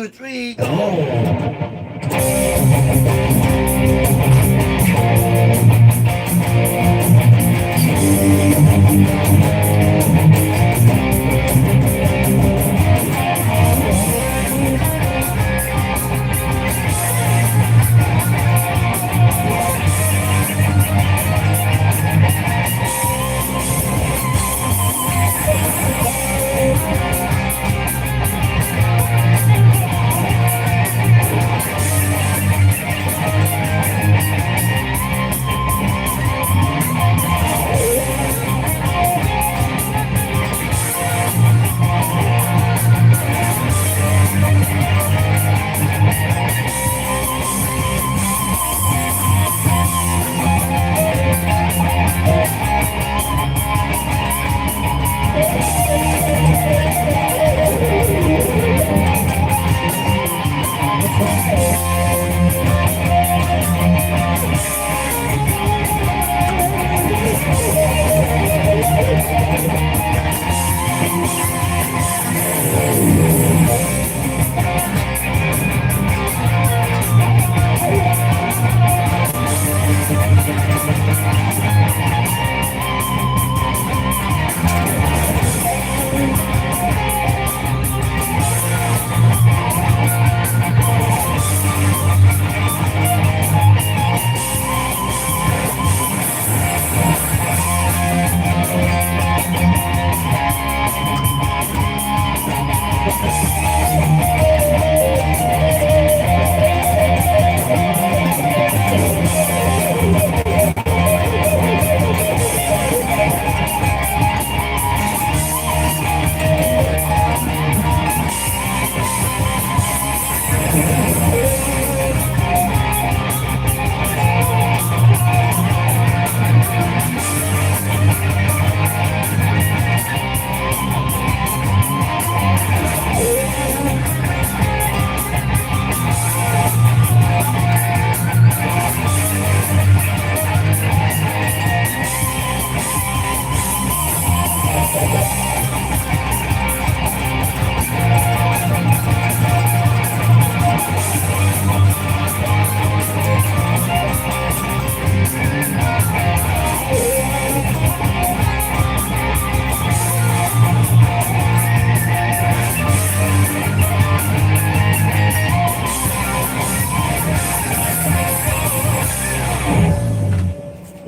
two, three, go.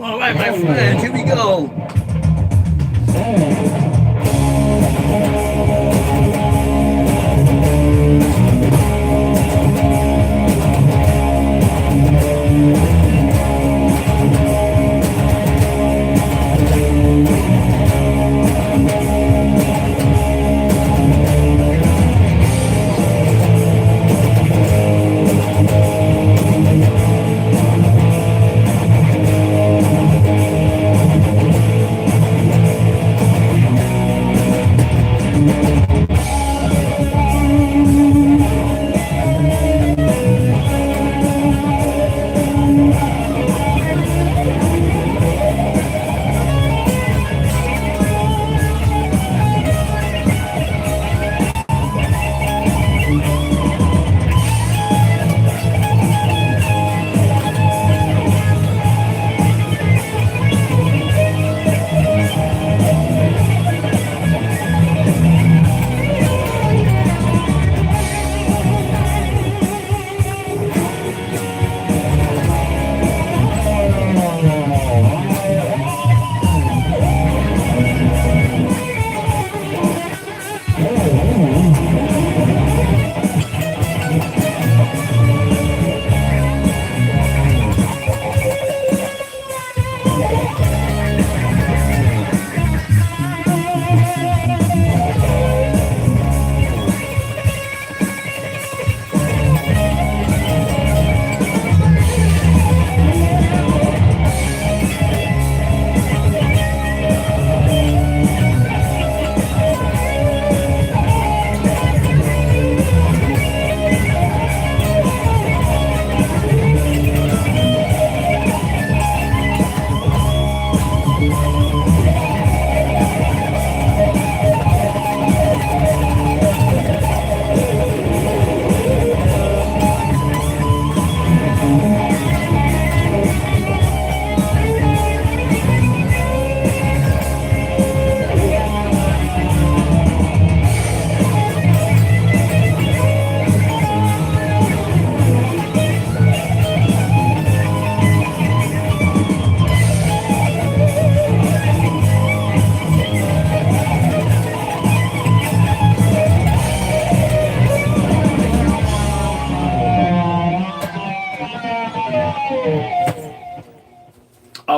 All right, my friends, here we go.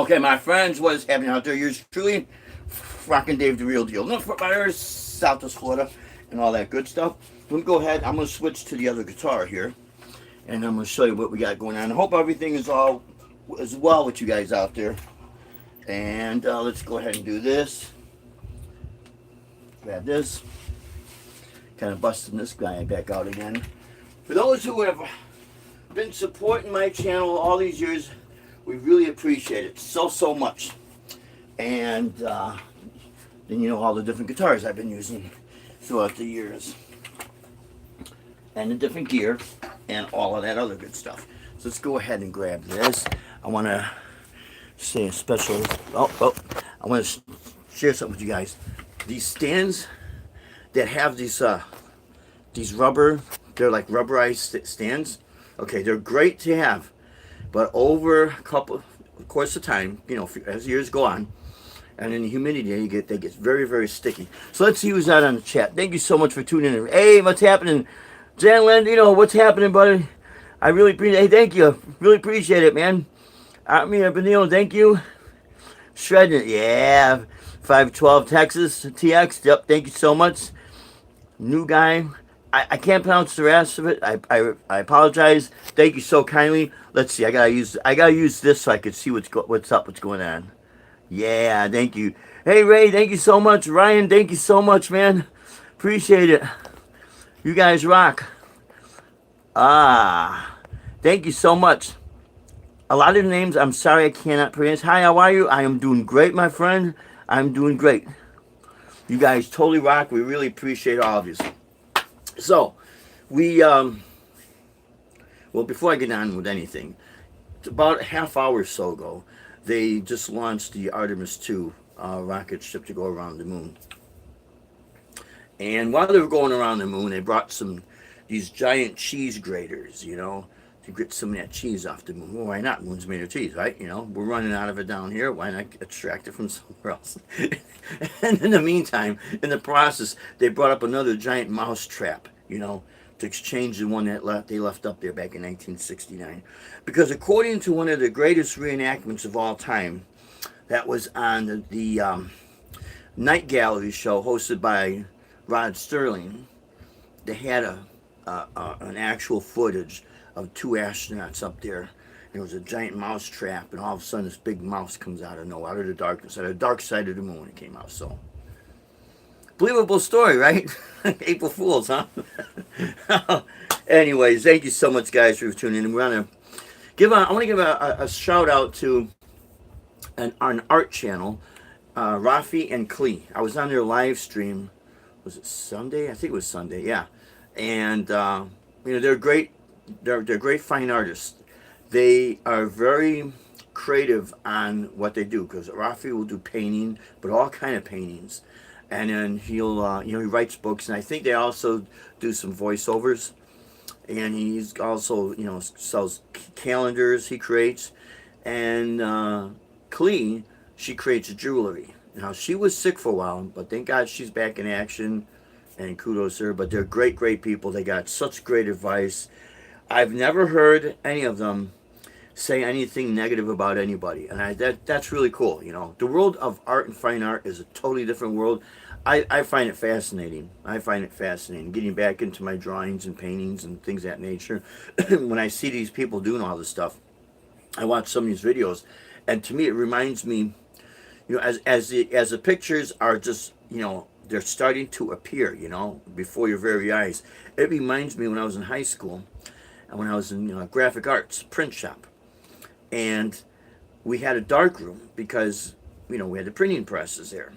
Okay, my friends, what is happening out there? Yours truly, Rockin' Dave, the real deal. North Fort Myers, Southwest Florida, and all that good stuff. Let me go ahead. I'm going to switch to the other guitar here, and I'm going to show you what we got going on. I hope everything is all as well with you guys out there. And let's go ahead and do this. Grab this. Kind of busting this guy back out again. For those who have been supporting my channel all these years, we really appreciate it so much. And then you know all the different guitars I've been using throughout the years. And the different gear and all of that other good stuff. So let's go ahead and grab this. I want to say a special, I want to share something with you guys. These stands that have these rubber, they're like rubberized stands. Okay, they're great to have, but over a couple, of course of time, you know, as years go on, and in the humidity they get very sticky. So let's see who's out on the chat. Thank you so much for tuning in. Hey, what's happening, Jan Landino? What's happening, buddy? I really appreciate. Hey, thank you. Really appreciate it, man. Amir Benil, thank you. Shredding it, yeah. 512 Texas TX. Yep, thank you so much. New guy. I can't pronounce the rest of it. I apologize. Thank you so kindly. Let's see. I gotta use this so I can see what's going on. Yeah, thank you. Hey Ray, thank you so much. Ryan, thank you so much, man. Appreciate it. You guys rock. Thank you so much. A lot of the names, I'm sorry I cannot pronounce. Hi, how are you? I am doing great, my friend. I'm doing great. You guys totally rock. We really appreciate all of you. So, we, well, before I get on with anything, about a half hour or so ago, they just launched the Artemis II rocket ship to go around the moon. And while they were going around the moon, they brought these giant cheese graters, you know, to get some of that cheese off the moon. Well, why not? Moon's made of cheese, right? You know, we're running out of it down here. Why not extract it from somewhere else? And in the meantime, in the process, they brought up another giant mouse trap, you know, to exchange the one that they left up there back in 1969. Because according to one of the greatest reenactments of all time, that was on the Night Gallery show hosted by Rod Serling, they had an actual footage of two astronauts up there. There was a giant mouse trap, and all of a sudden this big mouse comes out of nowhere, out of the darkness, out of the dark side of the moon. It came out. So believable story, right? April Fools, huh? Anyways, thank you so much, guys, for tuning in. I want to give a shout out to an art channel, Rafi and Klee. I was on their live stream. Was it Sunday? I think it was Sunday. Yeah, and you know, they're great. They're great fine artists. They are very creative on what they do, because Rafi will do painting, but all kind of paintings, and then he'll you know, he writes books, and I think they also do some voiceovers, and he's also, you know, sells calendars he creates, and Klee, she creates jewelry. Now, she was sick for a while, but thank God she's back in action, and kudos to her. But they're great people. They got such great advice. I've never heard any of them say anything negative about anybody, and that's really cool. You know, the world of art and fine art is a totally different world. I find it fascinating. Getting back into my drawings and paintings and things of that nature. When I see these people doing all this stuff, I watch some of these videos, and to me it reminds me, you know, as the pictures are just, you know, they're starting to appear, you know, before your very eyes. It reminds me when I was in high school, and when I was in, you know, graphic arts print shop, and we had a dark room because, you know, we had the printing presses there,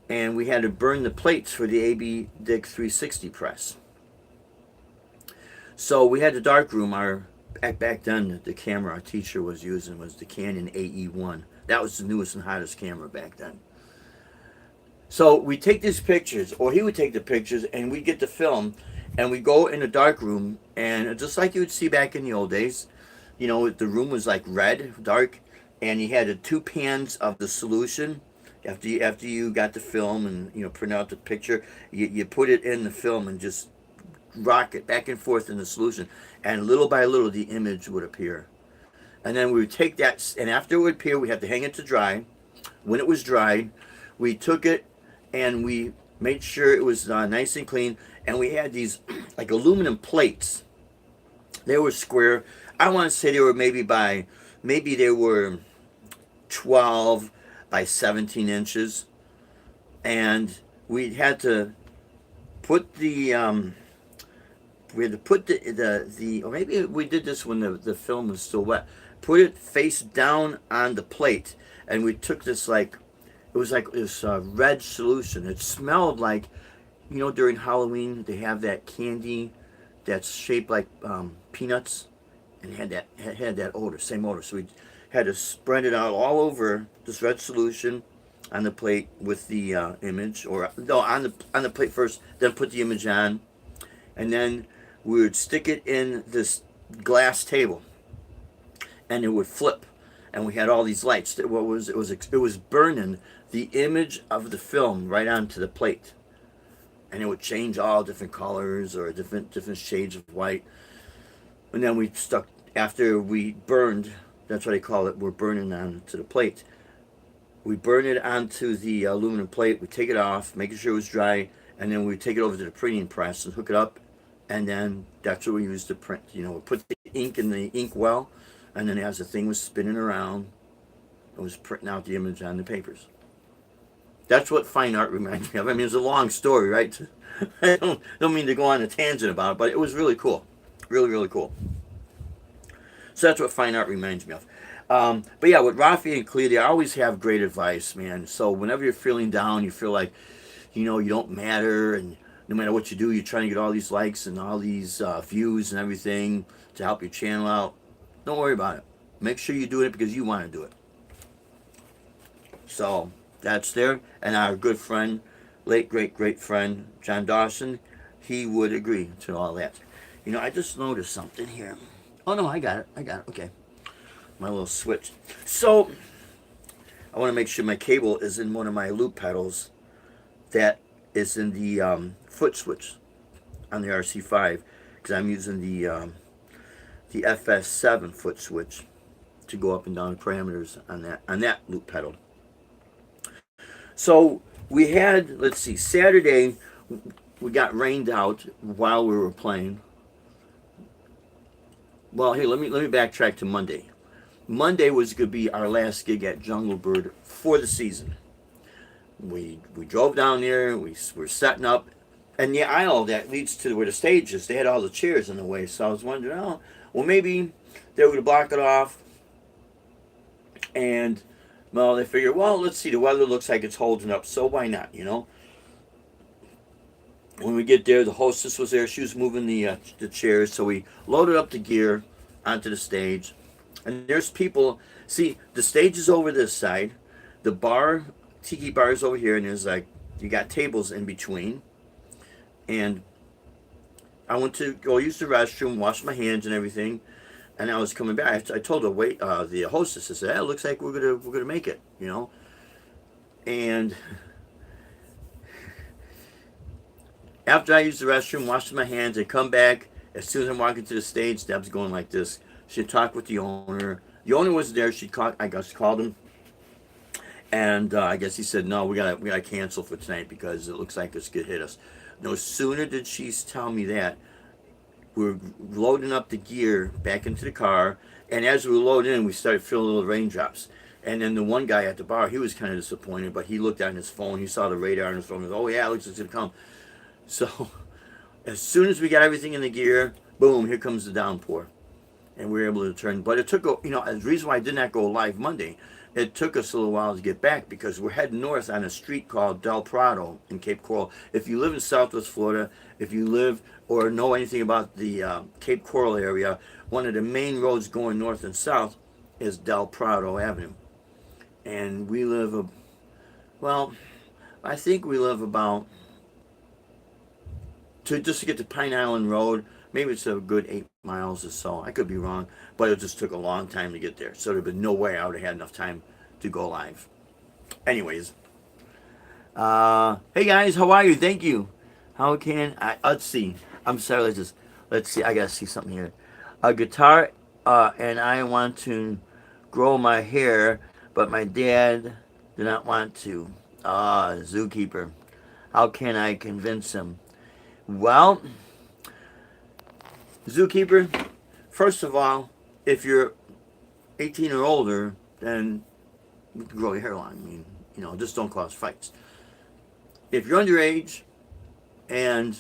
and we had to burn the plates for the AB Dick 360 press. So we had the dark room. Back then, the camera our teacher was using was the Canon AE1. That was the newest and hottest camera back then. So we take these pictures, or he would take the pictures, and we'd get the film, and we go in the dark room, and just like you would see back in the old days, you know, the room was like red, dark, and you had the two pans of the solution. After you got the film and, you know, print out the picture, you put it in the film and just rock it back and forth in the solution, and little by little the image would appear. And then we would take that, and after it would appear, we had to hang it to dry. When it was dried, we took it and we made sure it was nice and clean. And we had these like aluminum plates. They were square. I want to say they were maybe they were 12 by 17 inches. And we had to put the or maybe we did this when the film was still wet. Put it face down on the plate, and we took this it was like this red solution. It smelled like, during Halloween they have that candy that's shaped like peanuts, and had that odor, same odor. So we had to spread it out all over this red solution on the plate with the image, or no, on the plate first, then put the image on, and then we would stick it in this glass table, and it would flip, and we had all these lights. It was burning the image of the film right onto the plate, and it would change all different colors or different shades of white. And then we stuck, after we burned, that's what I call it, we're burning onto the plate. We burn it onto the aluminum plate, we take it off, making sure it was dry, and then we take it over to the printing press and hook it up, and then that's what we use to print. We put the ink in the ink well, and then as the thing was spinning around, it was printing out the image on the papers. That's what fine art reminds me of. I mean, it's a long story, right? I don't mean to go on a tangent about it, but it was really cool. Really, really cool. So that's what fine art reminds me of. But yeah, with Rafi and Clea, they always have great advice, man. So whenever you're feeling down, you feel like, you don't matter, and no matter what you do, you're trying to get all these likes and all these views and everything to help your channel out. Don't worry about it. Make sure you do it because you want to do it. So that's there. And our good friend, late great friend, John Dawson, he would agree to all that. I just noticed something here. Oh no, I got it. Okay. My little switch. So I want to make sure my cable is in one of my loop pedals that is in the foot switch on the RC5, because I'm using the FS7 foot switch to go up and down parameters on that loop pedal. So we had, let's see, Saturday we got rained out while we were playing. Well, here, let me backtrack to Monday. Monday was going to be our last gig at Jungle Bird for the season. We drove down there, we were setting up, and the aisle that leads to where the stage is, they had all the chairs in the way. So I was wondering, well, maybe they were going to block it off. And, well, they figured, well, let's see, the weather looks like it's holding up, so why not, When we get there, the hostess was there. She was moving the chairs, so we loaded up the gear onto the stage. And there's people. See, the stage is over this side. The bar, tiki bar, is over here, and there's you got tables in between. And I went to go use the restroom, wash my hands and everything, and I was coming back. I told the hostess, I said, "It looks like we're gonna make it," And after I used the restroom, washed my hands, I come back. As soon as I'm walking to the stage, Deb's going like this. She talked with the owner. The owner was there. I called him, and I guess he said, "No, we gotta cancel for tonight because it looks like this could hit us." No sooner did she tell me that, we were loading up the gear back into the car, and as we were loading in, we started feeling little raindrops. And then the one guy at the bar, he was kind of disappointed, but he looked on his phone. He saw the radar on his phone. He goes, "Oh yeah, it looks like it's gonna come." So as soon as we got everything in the gear, boom, here comes the downpour. And we were able to turn. But it took, the reason why I did not go live Monday, it took us a little while to get back because we're heading north on a street called Del Prado in Cape Coral. If you live in Southwest Florida, if you live or know anything about the Cape Coral area, one of the main roads going north and south is Del Prado Avenue. And we live, I think we live about, just to get to Pine Island Road, maybe it's a good 8 miles or so. I could be wrong, but it just took a long time to get there. So there'd been no way I would have had enough time to go live. Anyways, hey guys, how are you? Thank you. How can I? Let's see. I'm sorry. Let's see. I gotta see something here. A guitar and I want to grow my hair, but my dad did not want to. Zookeeper. How can I convince him? Well, Zookeeper, first of all, if you're 18 or older, then you can grow your hair long. I mean, just don't cause fights. If you're underage and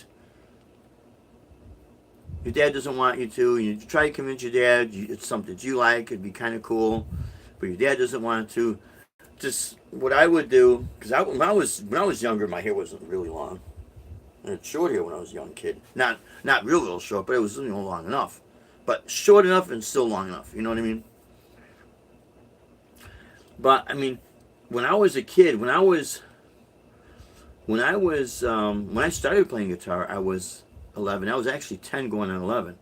your dad doesn't want you to, and you try to convince your dad it's something that you like, it'd be kind of cool, but your dad doesn't want to. Just what I would do, because when I was younger, my hair wasn't really long. I had short hair when I was a young kid. Not real short, but it was long enough. But short enough and still long enough. You know what I mean? But I mean, when I was a kid, when I started playing guitar, I was 11. I was actually 10 going on 11.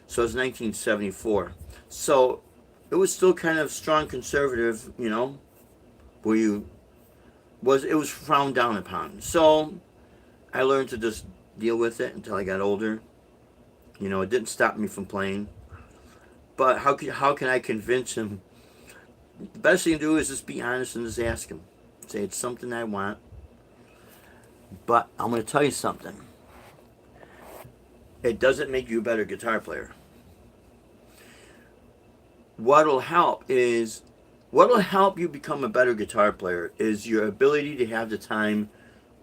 So it was 1974. So it was still kind of strong conservative, where it was frowned down upon. So I learned to just deal with it until I got older. It didn't stop me from playing. But how can I convince him? The best thing to do is just be honest and just ask him. Say it's something I want. But I'm going to tell you something. It doesn't make you a better guitar player. What'll help you become a better guitar player is your ability to have the time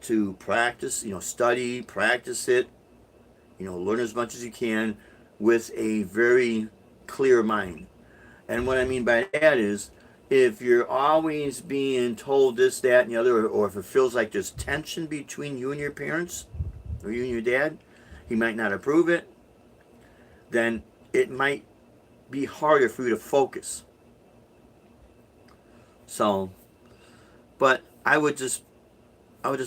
to practice, study, practice it, learn as much as you can with a very clear mind. And what I mean by that is, if you're always being told this, that, and the other, or if it feels like there's tension between you and your parents, or you and your dad, he might not approve it, then it might be harder for you to focus. So, but I would just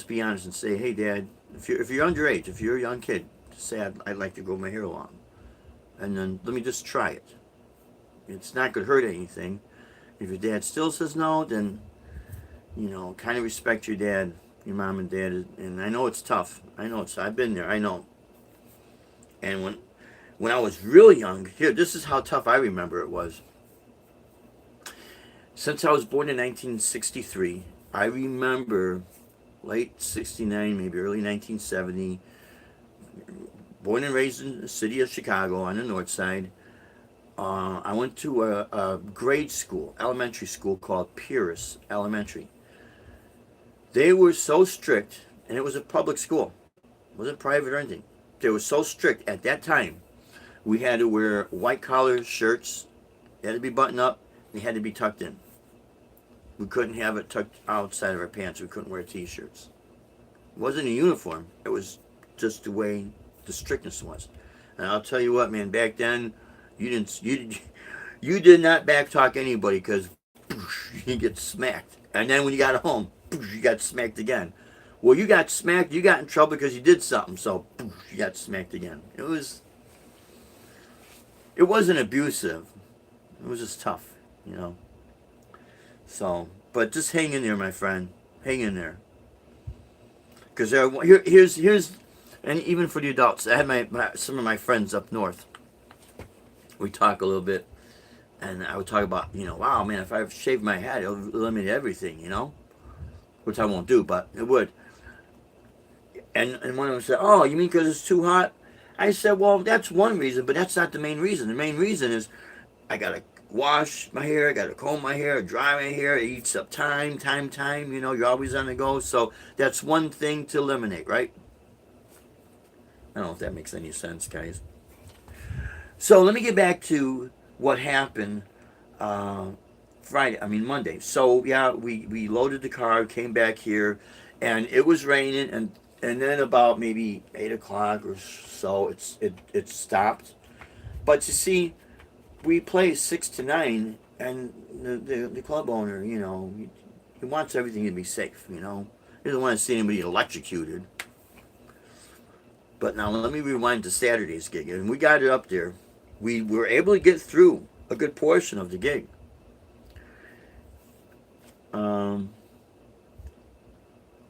be honest and say, hey, Dad, if you're underage, if you're a young kid, just say I'd like to grow my hair long, and then let me just try it. It's not going to hurt anything. If your dad still says no, then kind of respect your dad, your mom and dad. And I know it's tough. I've been there. I know. And when I was really young, this is how tough I remember it was. Since I was born in 1963, I remember late 69, maybe early 1970, born and raised in the city of Chicago on the north side. I went to a grade school, elementary school called Pierce Elementary. They were so strict, and it was a public school. It wasn't private or anything. They were so strict at that time. We had to wear white collar shirts. They had to be buttoned up. They had to be tucked in. We couldn't have it tucked outside of our pants. We couldn't wear t-shirts. It wasn't a uniform. It was just the way the strictness was. And I'll tell you what, man, back then, you did not backtalk anybody, because you get smacked. And then when you got home, you got smacked again. Well, you got smacked, you got in trouble because you did something, so you got smacked again. It wasn't abusive. It was just tough, So, but just hang in there, my friend. Hang in there. Because here's, and even for the adults, I had some of my friends up north. We talk a little bit, and I would talk about, wow, man, if I shaved my head, it would eliminate everything, which I won't do, but it would. And one of them said, oh, you mean because it's too hot? I said, well, that's one reason, but that's not the main reason. The main reason is I got to wash my hair, I got to comb my hair, dry my hair. It eats up time. You're always on the go. So that's one thing to eliminate, right? I don't know if that makes any sense, guys. So let me get back to what happened Monday. So yeah, we loaded the car, came back here, and it was raining, and then about maybe 8 o'clock or so, it stopped. But you see, we play 6 to 9, and the club owner, he wants everything to be safe, He doesn't want to see anybody electrocuted. But now let me rewind to Saturday's gig, and we got it up there. We were able to get through a good portion of the gig.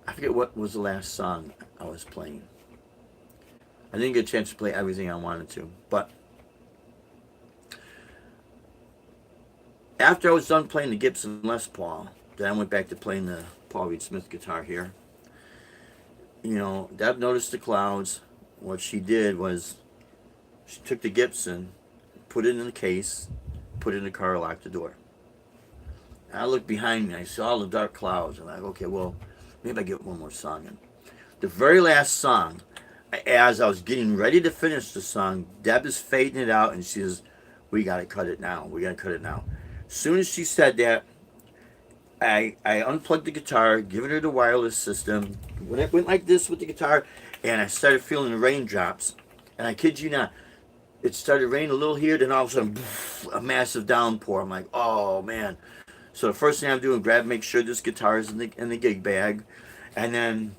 I forget what was the last song I was playing. I didn't get a chance to play everything I wanted to, but After I was done playing the Gibson Les Paul, then I went back to playing the Paul Reed Smith guitar here. You know, Deb noticed the clouds. What she did was she took the Gibson, put it in the case, put it in the car, locked the door. And I looked behind me. I saw the dark clouds. I'm like, okay, well, maybe I get one more song in. The very last song, as I was getting ready to finish the song, Deb is fading it out, and she says, "We gotta cut it now. We gotta cut it now." As soon as she said that, I unplugged the guitar, giving her the wireless system. When it went like this with the guitar, and I started feeling the raindrops. And I kid you not, it started raining a little here, then all of a sudden, a massive downpour. I'm like, oh man. So the first thing I'm doing, make sure this guitar is in the gig bag, and then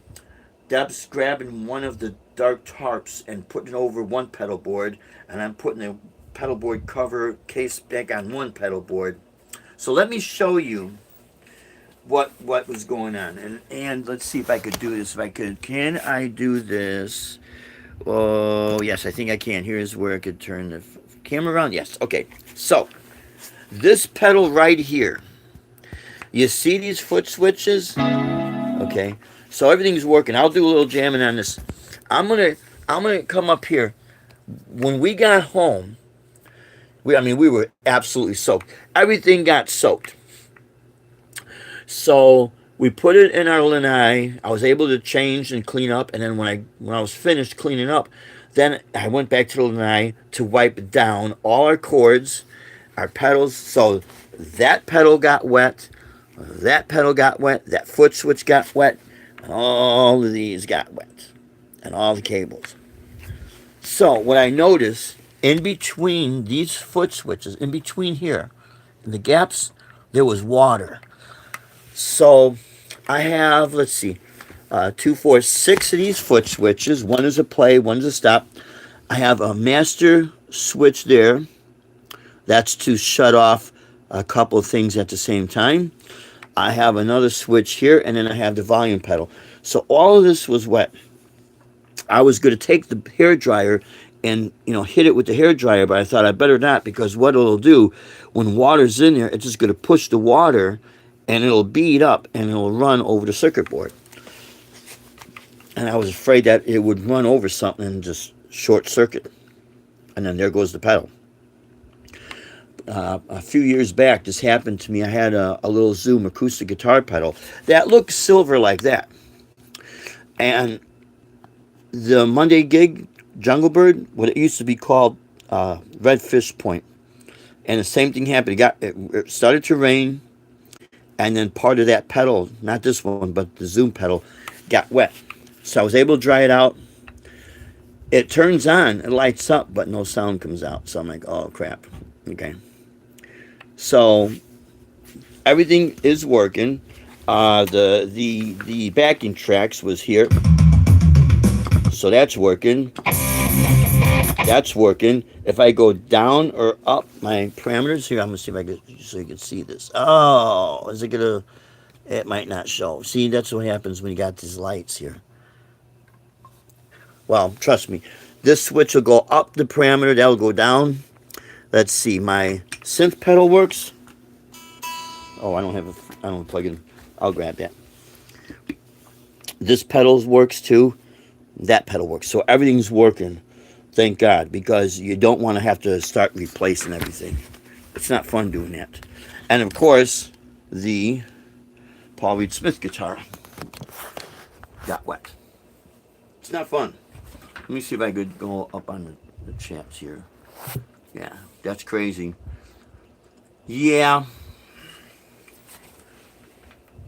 Deb's grabbing one of the dark tarps and putting it over one pedal board, and I'm putting the pedal board cover case back on one pedal board. So let me show you what was going on, and let's see if I could do this. If I could, can I do this? Oh yes, I think I can. Here's where I could turn the camera around. Yes, okay. So this pedal right here, you see these foot switches? Okay, so everything's working. I'll do a little jamming on this. I'm gonna come up here. When we got home, we were absolutely soaked. Everything got soaked. So we put it in our lanai. I was able to change and clean up, and then when I was finished cleaning up, then I went back to the lanai to wipe down all our cords, our pedals. So that pedal got wet, that pedal got wet, that foot switch got wet, and all of these got wet, and all the cables. So what I noticed, in between these foot switches, in between here, in the gaps, there was water. So I have, let's see, 2, 4, 6 of these foot switches. One is a play, one is a stop. I have a master switch there. That's to shut off a couple of things at the same time. I have another switch here, and then I have the volume pedal. So all of this was wet. I was going to take the hair dryer and hit it with the hair dryer, but I thought I better not, because what it'll do when water's in there, it's just going to push the water, and it'll bead up and it'll run over the circuit board. And I was afraid that it would run over something and just short circuit, and then there goes the pedal. A few years back, this happened to me. I had a little Zoom acoustic guitar pedal that looked silver like that, and the Monday gig Jungle Bird, what it used to be called Redfish Point, and the same thing happened. It started to rain, and then part of that pedal, not this one, but the Zoom pedal, got wet. So I was able to dry it out. It turns on, it lights up, but no sound comes out. So I'm like, oh crap. Okay. So everything is working. The backing tracks was here. So that's working. That's working. If I go down or up my parameters here, I'm gonna see if I can, so you can see this. Oh, is it gonna? It might not show. See, that's what happens when you got these lights here. Well, trust me, this switch will go up the parameter. That'll go down. Let's see. My synth pedal works. Oh, I don't plug in. I'll grab that. This pedal works too. That pedal works. So everything's working. Thank God, because you don't want to have to start replacing everything. It's not fun doing that. And of course, the Paul Reed Smith guitar got wet. It's not fun. Let me see if I could go up on the chats here. Yeah, that's crazy. Yeah.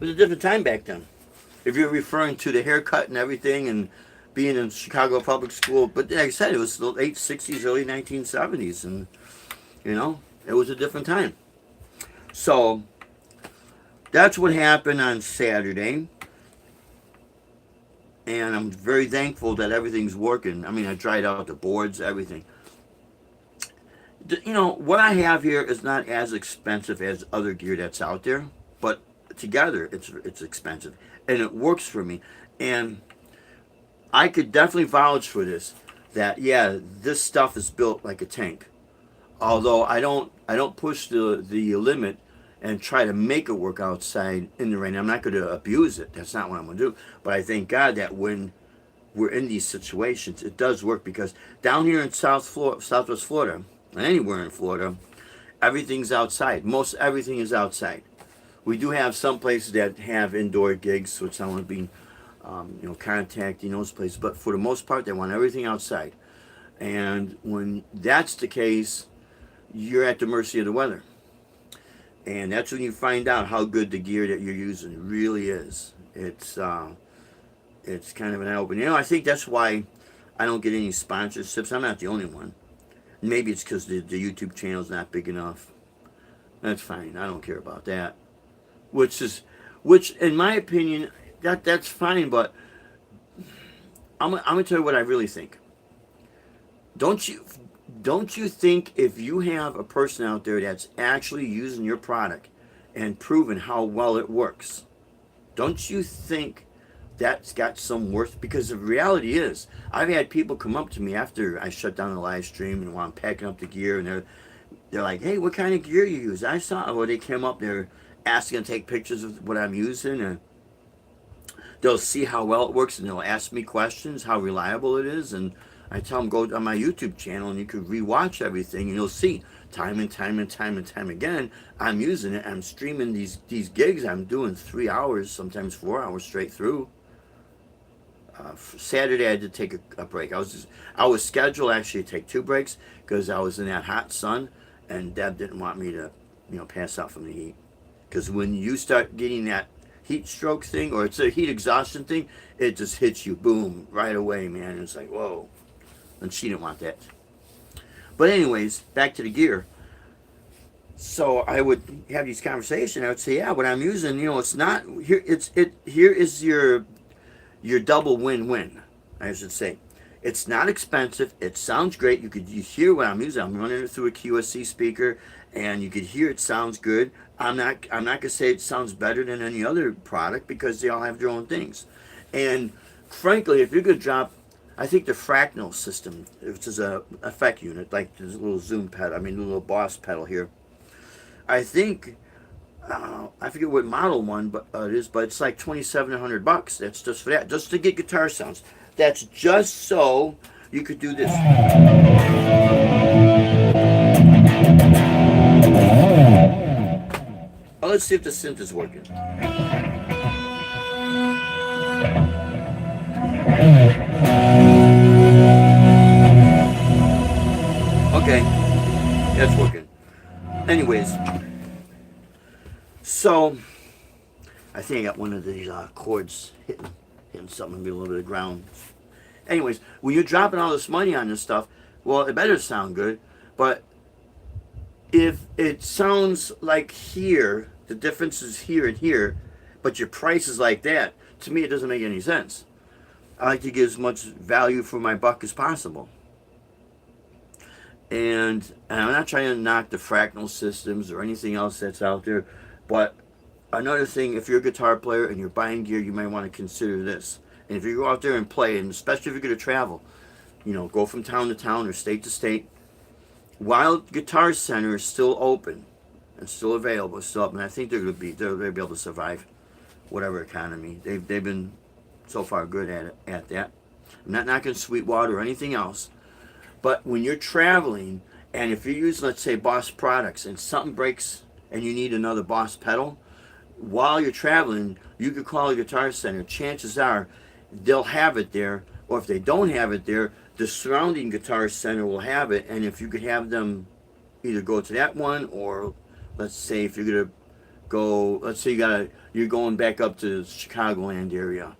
It was a different time back then. If you're referring to the haircut and everything and being in Chicago public school, but like I said, it was the late 60s, early 1970s, and it was a different time. So that's what happened on Saturday, and I'm very thankful that everything's working. I mean, I dried out the boards, everything. What I have here is not as expensive as other gear that's out there, but together it's expensive, and it works for me. And I could definitely vouch for this, that yeah, this stuff is built like a tank. Although I don't push the limit and try to make it work outside in the rain. I'm not going to abuse it. That's not what I'm going to do. But I thank God that when we're in these situations, it does work, because down here in Southwest Florida, and anywhere in Florida, everything's outside. Most everything is outside. We do have some places that have indoor gigs, which I want to be, contacting those places. But for the most part, they want everything outside. And when that's the case, you're at the mercy of the weather. And that's when you find out how good the gear that you're using really is. It's kind of an eye-opener. I think that's why I don't get any sponsorships. I'm not the only one. Maybe it's because the YouTube channel's not big enough. That's fine. I don't care about that. Which in my opinion, that's fine. But I'm gonna tell you what I really think. Don't you think if you have a person out there that's actually using your product and proving how well it works, don't you think that's got some worth? Because the reality is, I've had people come up to me after I shut down the live stream and while I'm packing up the gear, and they're like, "Hey, what kind of gear you use?" I saw, or they came up, they're asking to take pictures of what I'm using, and they'll see how well it works, and they'll ask me questions, how reliable it is, and I tell them, go on my YouTube channel and you can rewatch everything, and you'll see time and time and time and time again, I'm using it. I'm streaming these gigs. I'm doing 3 hours, sometimes 4 hours straight through. Saturday I did take a break. I was scheduled actually to take 2 breaks because I was in that hot sun, and Deb didn't want me to, pass out from the heat. Because when you start getting that heat stroke thing, or it's a heat exhaustion thing, it just hits you, boom, right away, man. It's like, whoa. And she didn't want that. But anyways, back to the gear. So I would have these conversations. I would say, yeah, what I'm using, it's not here. Here is your double win-win, I should say. It's not expensive. It sounds great. You hear what I'm using. I'm running it through a QSC speaker, and you could hear it sounds good. I'm not gonna say it sounds better than any other product, because they all have their own things. And frankly, if you're gonna drop, I think the Fractal system, which is a effect unit, like this little zoom pedal, the little Boss pedal here. I think I forget what model one, but it is, but it's like $2,700. That's just for that, just to get guitar sounds. That's just so you could do this. Oh, let's see if the synth is working. Okay, that's working. Anyways, so I think I got one of these chords hitting something, maybe a little bit of ground. Anyways, when you're dropping all this money on this stuff, well, it better sound good. But if it sounds like here, the difference is here and here, but your price is like that, to me it doesn't make any sense. I like to get as much value for my buck as possible. And I'm not trying to knock the Fractal systems or anything else that's out there, but another thing, if you're a guitar player and you're buying gear, you might want to consider this. And if you go out there and play, and especially if you're going to travel, go from town to town or state to state, while Guitar Center is still open and still available, and I think they're going to be able to survive whatever economy. They've been so far good at that. I'm not knocking Sweetwater or anything else, but when you're traveling, and if you're using, let's say, Boss products, and something breaks and you need another Boss pedal, while you're traveling, you could call a Guitar Center. Chances are they'll have it there, or if they don't have it there, the surrounding Guitar Center will have it. And if you could have them either go to that one, or let's say if you're gonna go, let's say you're going back up to the Chicagoland area,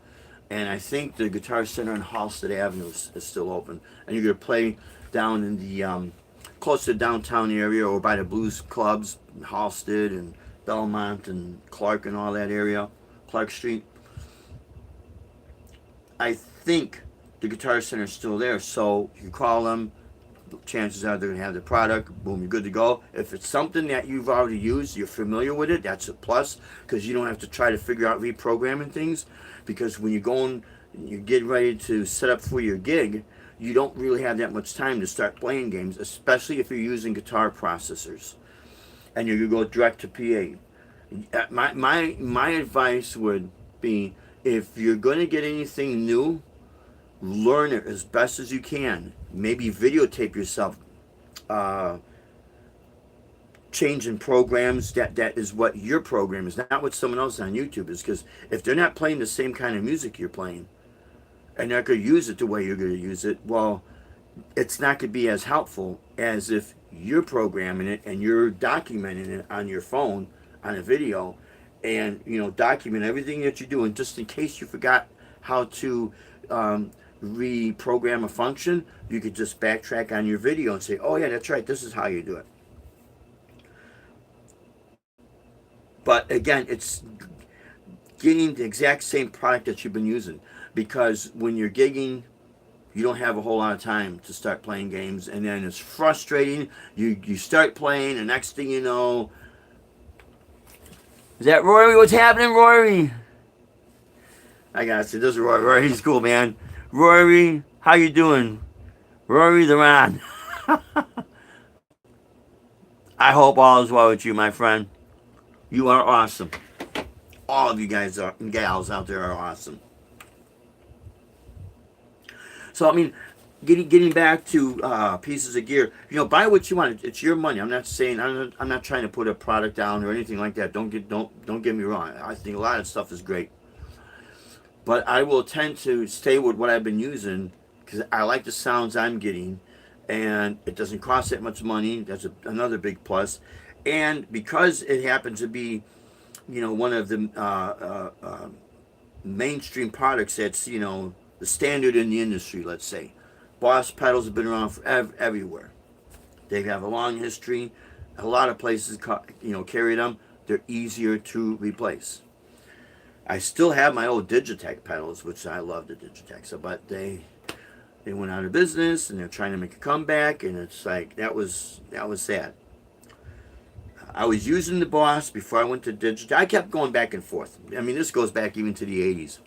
and I think the Guitar Center on Halsted Avenue is still open, and you're gonna play down in the close to the downtown area, or by the blues clubs, Halsted and Belmont and Clark and all that area, Clark Street. I think the Guitar Center is still there, so you call them, chances are they're going to have the product, boom, you're good to go. If it's something that you've already used, you're familiar with it, that's a plus, because you don't have to try to figure out reprogramming things, because when you're going, you get ready to set up for your gig, you don't really have that much time to start playing games, especially if you're using guitar processors, and you're going to go direct to PA. My advice would be, if you're going to get anything new, learn it as best as you can. Maybe videotape yourself uh, changing programs. That is what your program is, not what someone else on YouTube is. Because if they're not playing the same kind of music you're playing, and they're going to use it the way you're going to use it, well, it's not going to be as helpful as if you're programming it and you're documenting it on your phone on a video, and document everything that you're doing, just in case you forgot how to reprogram a function. You could just backtrack on your video and say, oh yeah, that's right, this is how you do it. But again, it's getting the exact same product that you've been using, because when you're gigging, you don't have a whole lot of time to start playing games, and then it's frustrating. You start playing, and next thing you know, is that Rory? What's happening, Rory? I gotta say, this is Rory. Rory, he's cool, man. Rory, how you doing? Rory the man. I hope all is well with you, my friend. You are awesome. All of you guys and gals out there are awesome. So I mean, getting back to pieces of gear, buy what you want. It's your money. I'm not saying, I'm not trying to put a product down or anything like that. Don't get me wrong. I think a lot of stuff is great, but I will tend to stay with what I've been using because I like the sounds I'm getting, and it doesn't cost that much money. That's another big plus, and because it happens to be, one of the mainstream products that's the standard in the industry, let's say. Boss pedals have been around everywhere. They have a long history. A lot of places, carry them. They're easier to replace. I still have my old Digitech pedals, which I love the Digitech. So, but they went out of business, and they're trying to make a comeback, and it's like that was sad. I was using the Boss before I went to Digitech. I kept going back and forth. I mean, this goes back even to the 80s.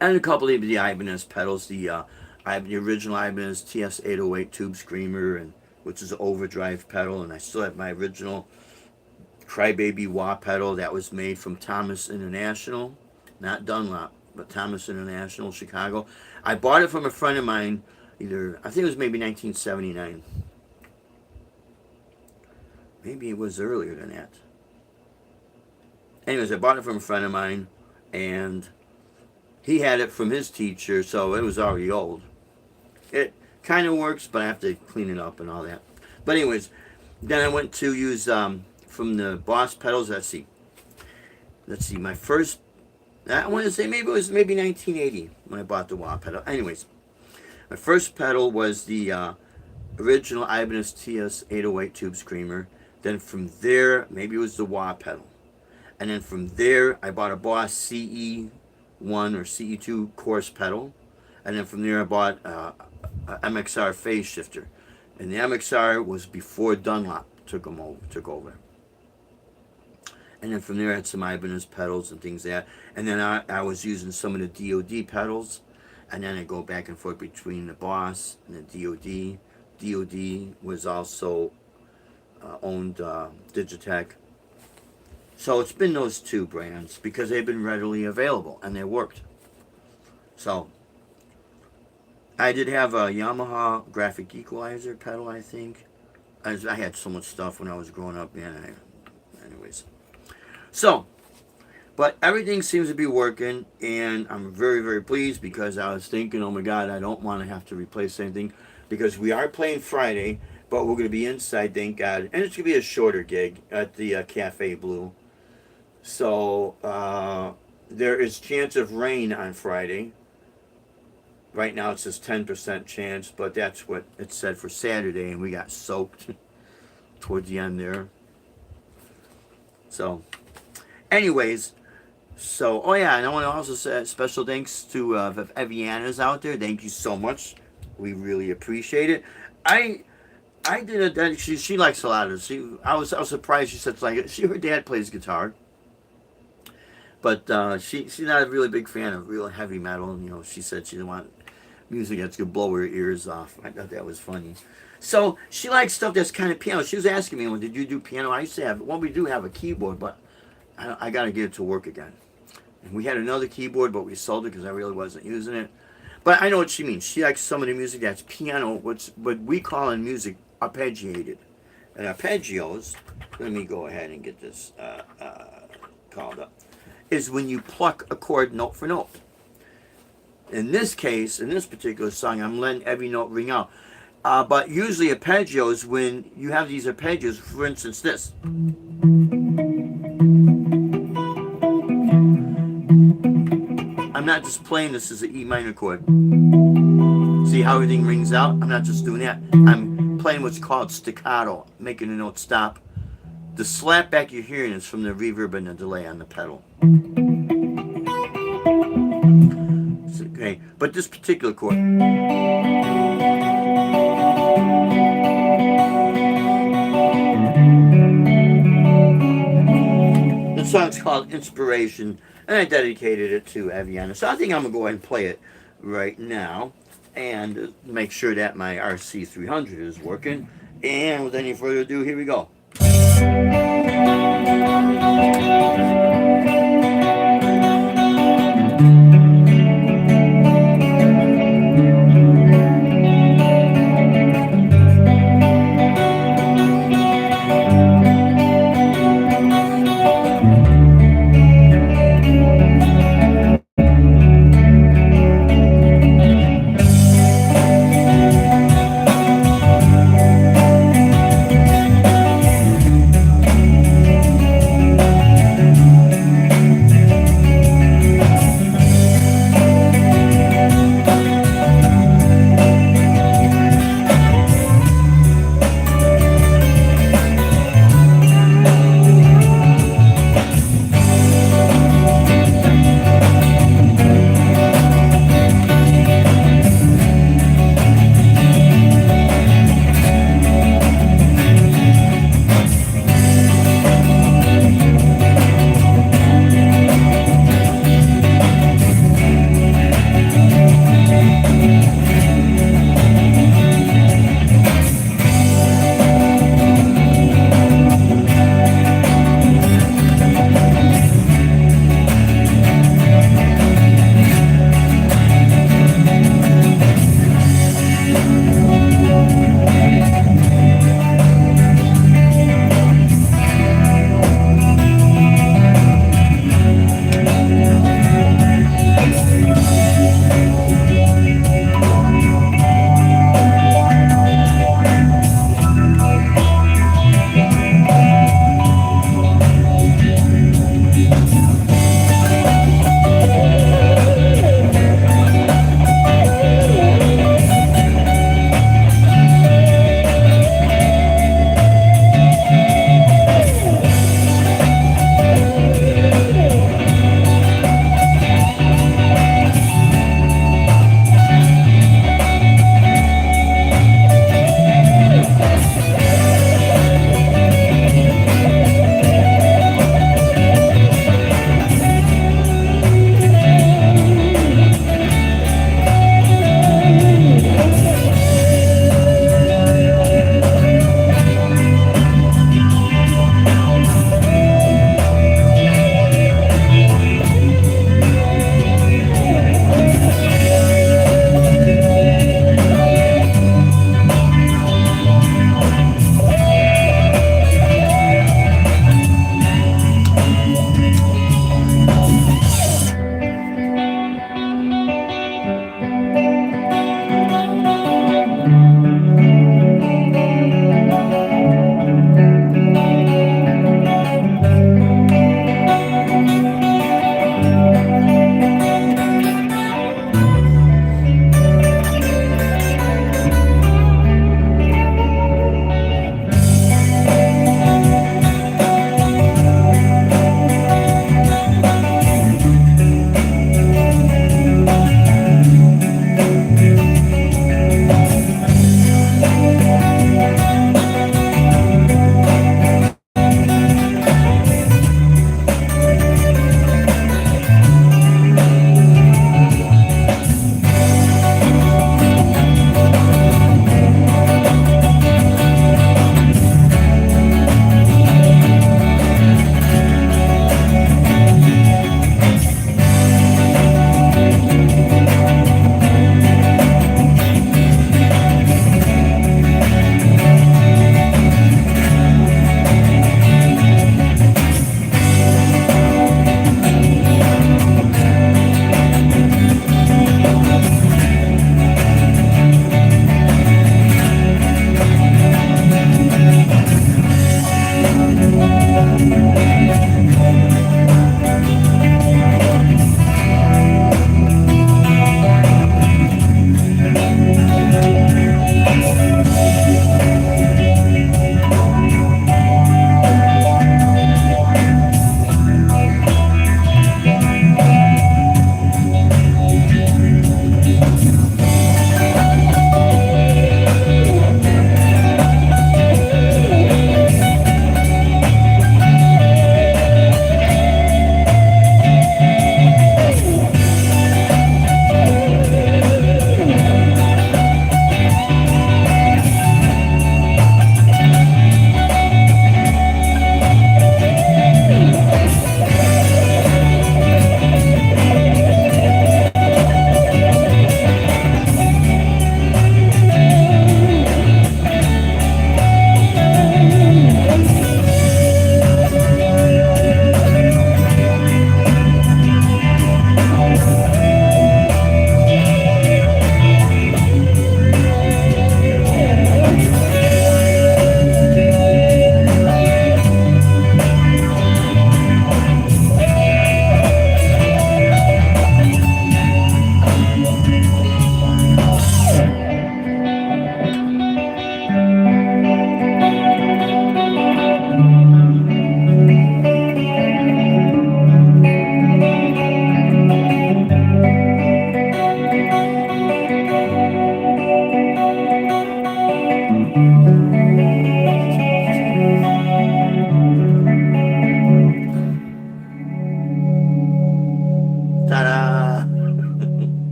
And a couple of the Ibanez pedals, the original Ibanez TS-808 Tube Screamer, which is an overdrive pedal, and I still have my original Crybaby wah pedal that was made from Thomas International, not Dunlop, but Thomas International, Chicago. I bought it from a friend of mine, I think it was maybe 1979. Maybe it was earlier than that. Anyways, I bought it from a friend of mine, and he had it from his teacher, so it was already old. It kind of works, but I have to clean it up and all that. But anyways, then I went to use from the Boss pedals. Let's see. My first, I want to say maybe it was 1980 when I bought the wah pedal. Anyways, my first pedal was the original Ibanez TS-808 Tube Screamer. Then from there, maybe it was the wah pedal. And then from there, I bought a Boss CE1 or CE2 coarse pedal, and then from there I bought a MXR phase shifter, and the MXR was before Dunlop took over. And then from there I had some Ibanez pedals and things like that, and then I was using some of the DoD pedals, and then I go back and forth between the Boss and the DoD. DoD was also owned Digitech. So it's been those two brands because they've been readily available and they worked. So I did have a Yamaha graphic equalizer pedal, I think. I had so much stuff when I was growing up, man. Anyways. So, but everything seems to be working, and I'm very, very pleased because I was thinking, oh my God, I don't want to have to replace anything because we are playing Friday, but we're going to be inside, thank God. And it's going to be a shorter gig at the Cafe Blue. So there is chance of rain on Friday. Right now it says 10% chance, but that's what it said for Saturday, and we got soaked towards the end there. So, anyways, oh yeah, and I want to also say special thanks to Eviana's out there. Thank you so much. We really appreciate it. I did a she likes a lot of it. I was surprised she said like her dad plays guitar. But she's not a really big fan of real heavy metal. She said she didn't want music that's going to blow her ears off. I thought that was funny. So she likes stuff that's kind of piano. She was asking me, well, did you do piano? I used to have, well, we do have a keyboard, but I got to get it to work again. And we had another keyboard, but we sold it because I really wasn't using it. But I know what she means. She likes some of the music that's piano, what we call in music arpeggiated. And arpeggios, let me go ahead and get this called up, is when you pluck a chord note for note. In this case, in this particular song, I'm letting every note ring out. But usually arpeggios, when you have these arpeggios, for instance this. I'm not just playing this as an E minor chord. See how everything rings out? I'm not just doing that. I'm playing what's called staccato, making the note stop. The slap back you're hearing is from the reverb and the delay on the pedal. Okay, but this particular chord. The song's called Inspiration, and I dedicated it to Aviana. So I think I'm going to go ahead and play it right now and make sure that my RC300 is working. And with any further ado, here we go.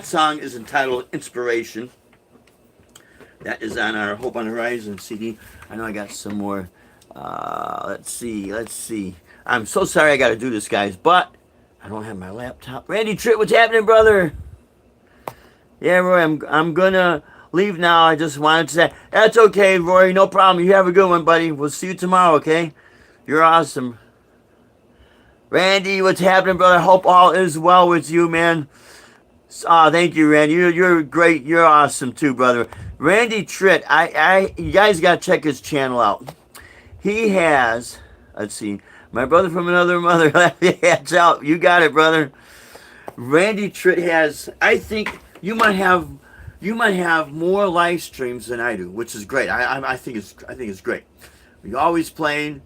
song is entitled Inspiration. That is on our Hope on the Horizon CD. I know I got some more. Let's see. I'm so sorry I got to do this, guys, but I don't have my laptop. Randy Tritt, what's happening, brother? Yeah, Roy, I'm gonna leave now. I just wanted to say that's okay, Roy. No problem. You have a good one, buddy. We'll see you tomorrow. Okay? You're awesome. Randy, what's happening, brother? Hope all is well with you, man. Thank you, Randy. You're great. You're awesome too, brother. Randy Tritt. You guys gotta check his channel out. He has. Let's see. My brother from another mother. Hands out. You got it, brother. Randy Tritt has. I think you might have more live streams than I do, which is great. I think it's great. You're always playing,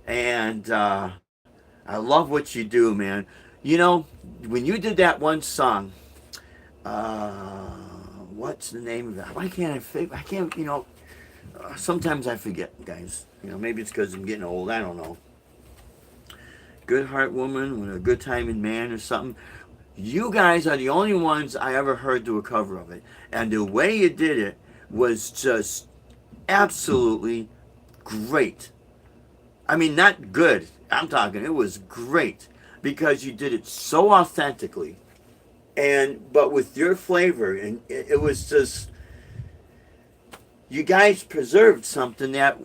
and I love what you do, man. You know, when you did that one song, what's the name of that? Why can't I can't, sometimes I forget, guys. Maybe it's because I'm getting old. I don't know. Good Heart Woman with a Good Time in Man or something. You guys are the only ones I ever heard do a cover of it. And the way you did it was just absolutely great. I mean, not good. I'm talking, it was great. Because you did it so authentically. But with your flavor. And it was just, you guys preserved something that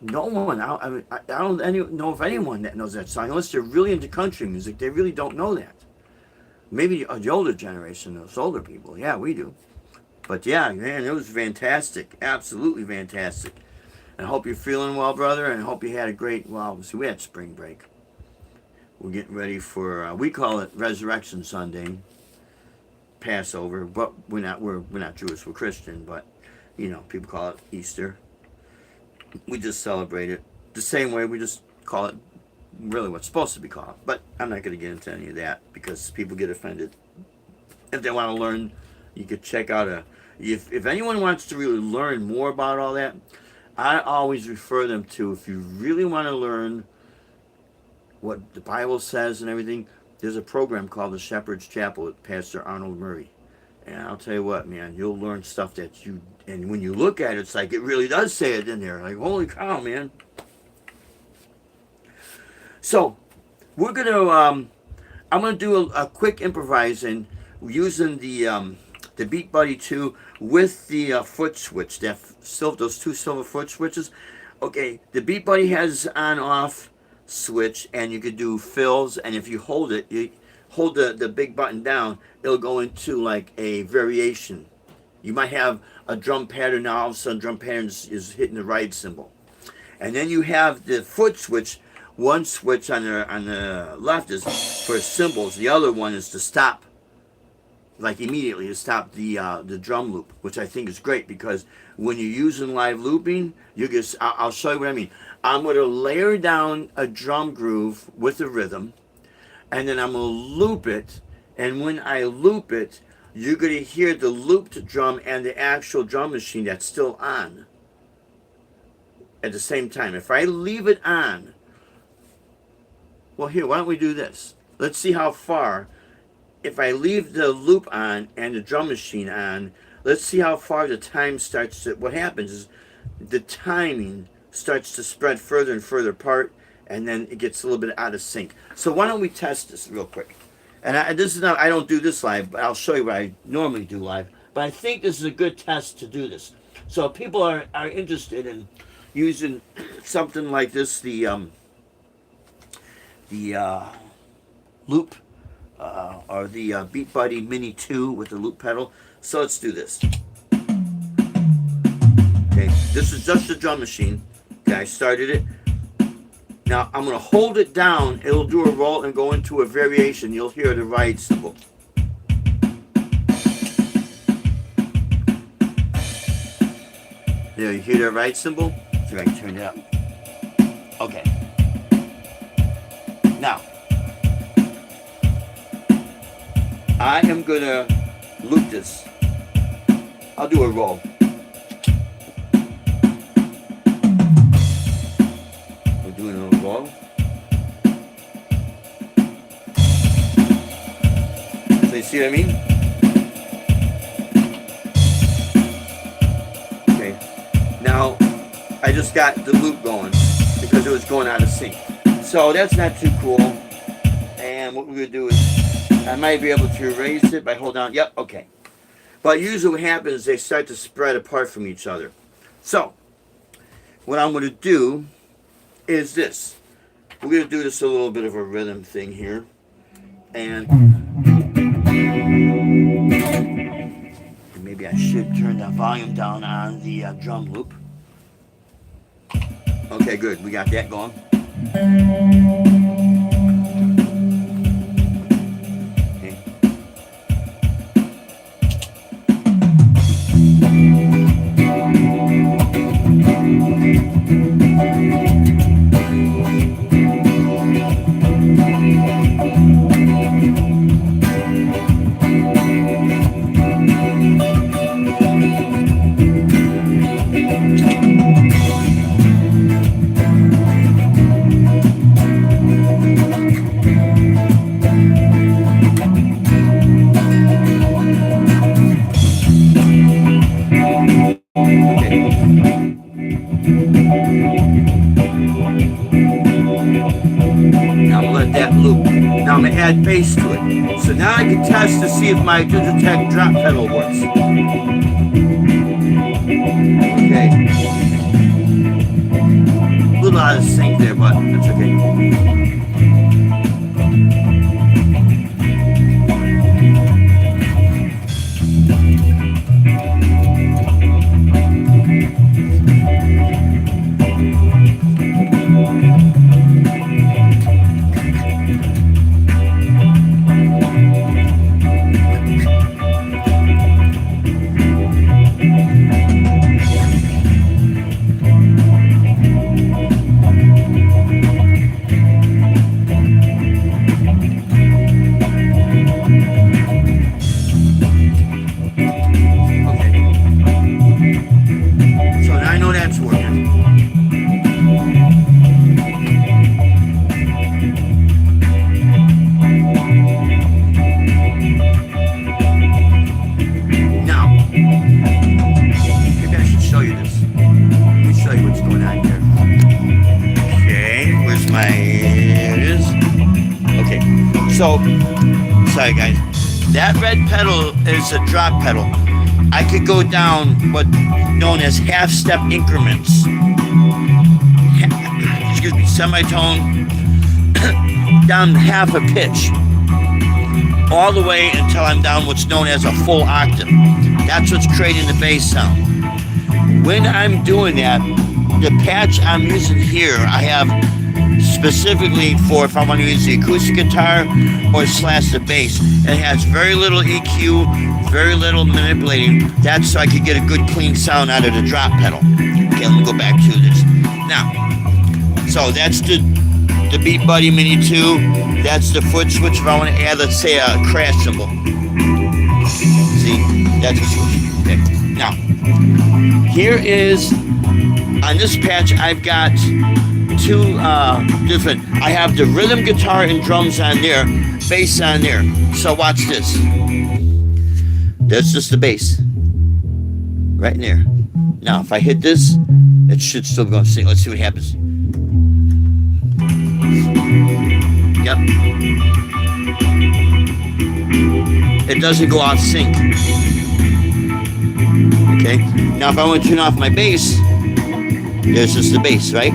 no one, I don't know if anyone that knows that song. Unless they're really into country music, they really don't know that. Maybe the older generation, those older people. Yeah, we do. But yeah, man, it was fantastic. Absolutely fantastic. And I hope you're feeling well, brother. And I hope you had a great, we had spring break. We're getting ready for, we call it Resurrection Sunday, Passover. But we're not Jewish, we're Christian. But, people call it Easter. We just celebrate it the same way. We just call it really what's supposed to be called. But I'm not going to get into any of that because people get offended. If they want to learn, you could check out if anyone wants to really learn more about all that, I always refer them to, if you really want to learn what the Bible says and everything, there's a program called the Shepherd's Chapel with Pastor Arnold Murray. And I'll tell you what, man, you'll learn stuff and when you look at it, it's like it really does say it in there. Like, holy cow, man. So, we're going to, I'm going to do a quick improvising using the Beat Buddy 2 with the foot switch, those two silver foot switches. Okay, the Beat Buddy has on-off switch, and you could do fills, and if you hold it, you hold the big button down, it'll go into like a variation. You might have a drum pattern, now all of a sudden drum pattern is hitting the ride cymbal. And then you have the foot switch. One switch on the left is for cymbals. The other one is to stop, like immediately to stop the drum loop, which I think is great because when you're using live looping, I'll show you what I mean. I'm going to layer down a drum groove with a rhythm, and then I'm going to loop it. And when I loop it, you're going to hear the looped drum and the actual drum machine that's still on at the same time. If I leave it on, well, here, why don't we do this? Let's see how far. If I leave the loop on and the drum machine on, let's see how far the time starts to, what happens is the timing starts to spread further and further apart, and then it gets a little bit out of sync. So why don't we test this real quick? And I don't do this live, but I'll show you what I normally do live. But I think this is a good test to do this. So if people are interested in using something like this, the loop or the Beat Buddy Mini 2 with the loop pedal. So let's do this. Okay, this is just the drum machine. Okay, I started it. Now I'm going to hold it down. It'll do a roll and go into a variation. You'll hear the ride cymbal. There, you hear the ride cymbal? See if I can turn it up. Okay. Now, I am going to loop this. I'll do a roll. We're doing a roll. So you see what I mean? I just got the loop going because it was going out of sync. So that's not too cool. And what we're going to do is, I might be able to erase it by holding down. Yep, okay. But usually what happens is they start to spread apart from each other. So, what I'm going to do is this. We're going to do this a little bit of a rhythm thing here. And maybe I should turn the volume down on the drum loop. Okay, good. We got that going. Add bass to it. So now I can test to see if my Digitech drop pedal works. Okay. A little out of sync there, but that's okay. So, sorry guys, that red pedal is a drop pedal. I could go down what's known as half-step increments. Excuse me, semitone down half a pitch. All the way until I'm down what's known as a full octave. That's what's creating the bass sound. When I'm doing that, the patch I'm using here, I have specifically for if I want to use the acoustic guitar or slash the bass. It has very little EQ, very little manipulating. That's so I could get a good clean sound out of the drop pedal. Okay, let me go back to this. Now, so that's the Beat Buddy Mini 2. That's the foot switch if I want to add, let's say, a crash cymbal. See, that's a switch. Okay. Now, here is, on this patch, I've got two different. I have the rhythm guitar and drums on there, bass on there. So watch this. That's just the bass. Right in there. Now, if I hit this, it should still go and sing. Let's see what happens. Yep. It doesn't go off sync. Okay. Now, if I want to turn off my bass, there's just the bass, right?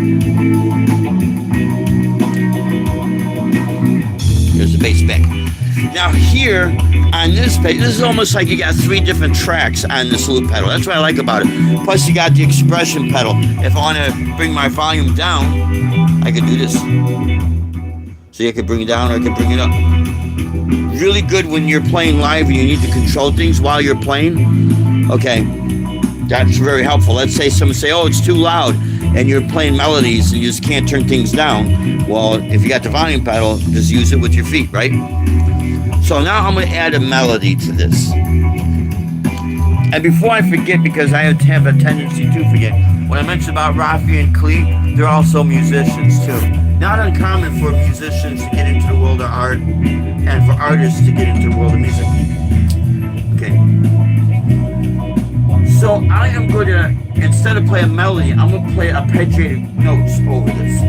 There's the bass back. Now here, on this page, this is almost like you got three different tracks on this loop pedal. That's what I like about it. Plus you got the expression pedal. If I want to bring my volume down, I can do this. See, I can bring it down or I can bring it up. Really good when you're playing live and you need to control things while you're playing. Okay. That's very helpful. Let's say someone say, oh, it's too loud, and you're playing melodies and you just can't turn things down. Well, if you got the volume pedal, just use it with your feet, right? So now I'm going to add a melody to this. And before I forget, because I have a tendency to forget, when I mentioned about Rafi and Klee, they're also musicians too. Not uncommon for musicians to get into the world of art and for artists to get into the world of music. Okay. So I am going to instead of playing melody, I'm going to play arpeggiated notes over this.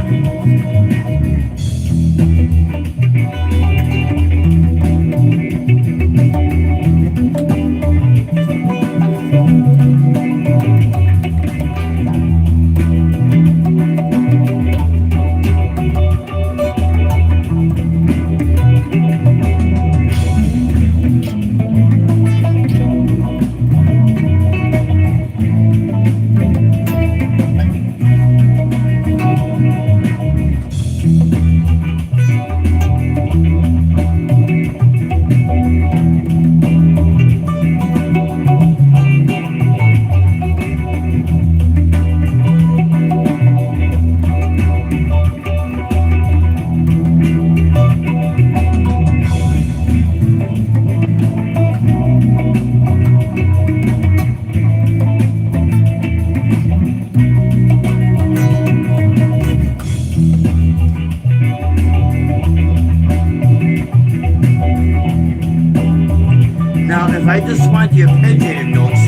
Now, if I just want the arpeggiated notes,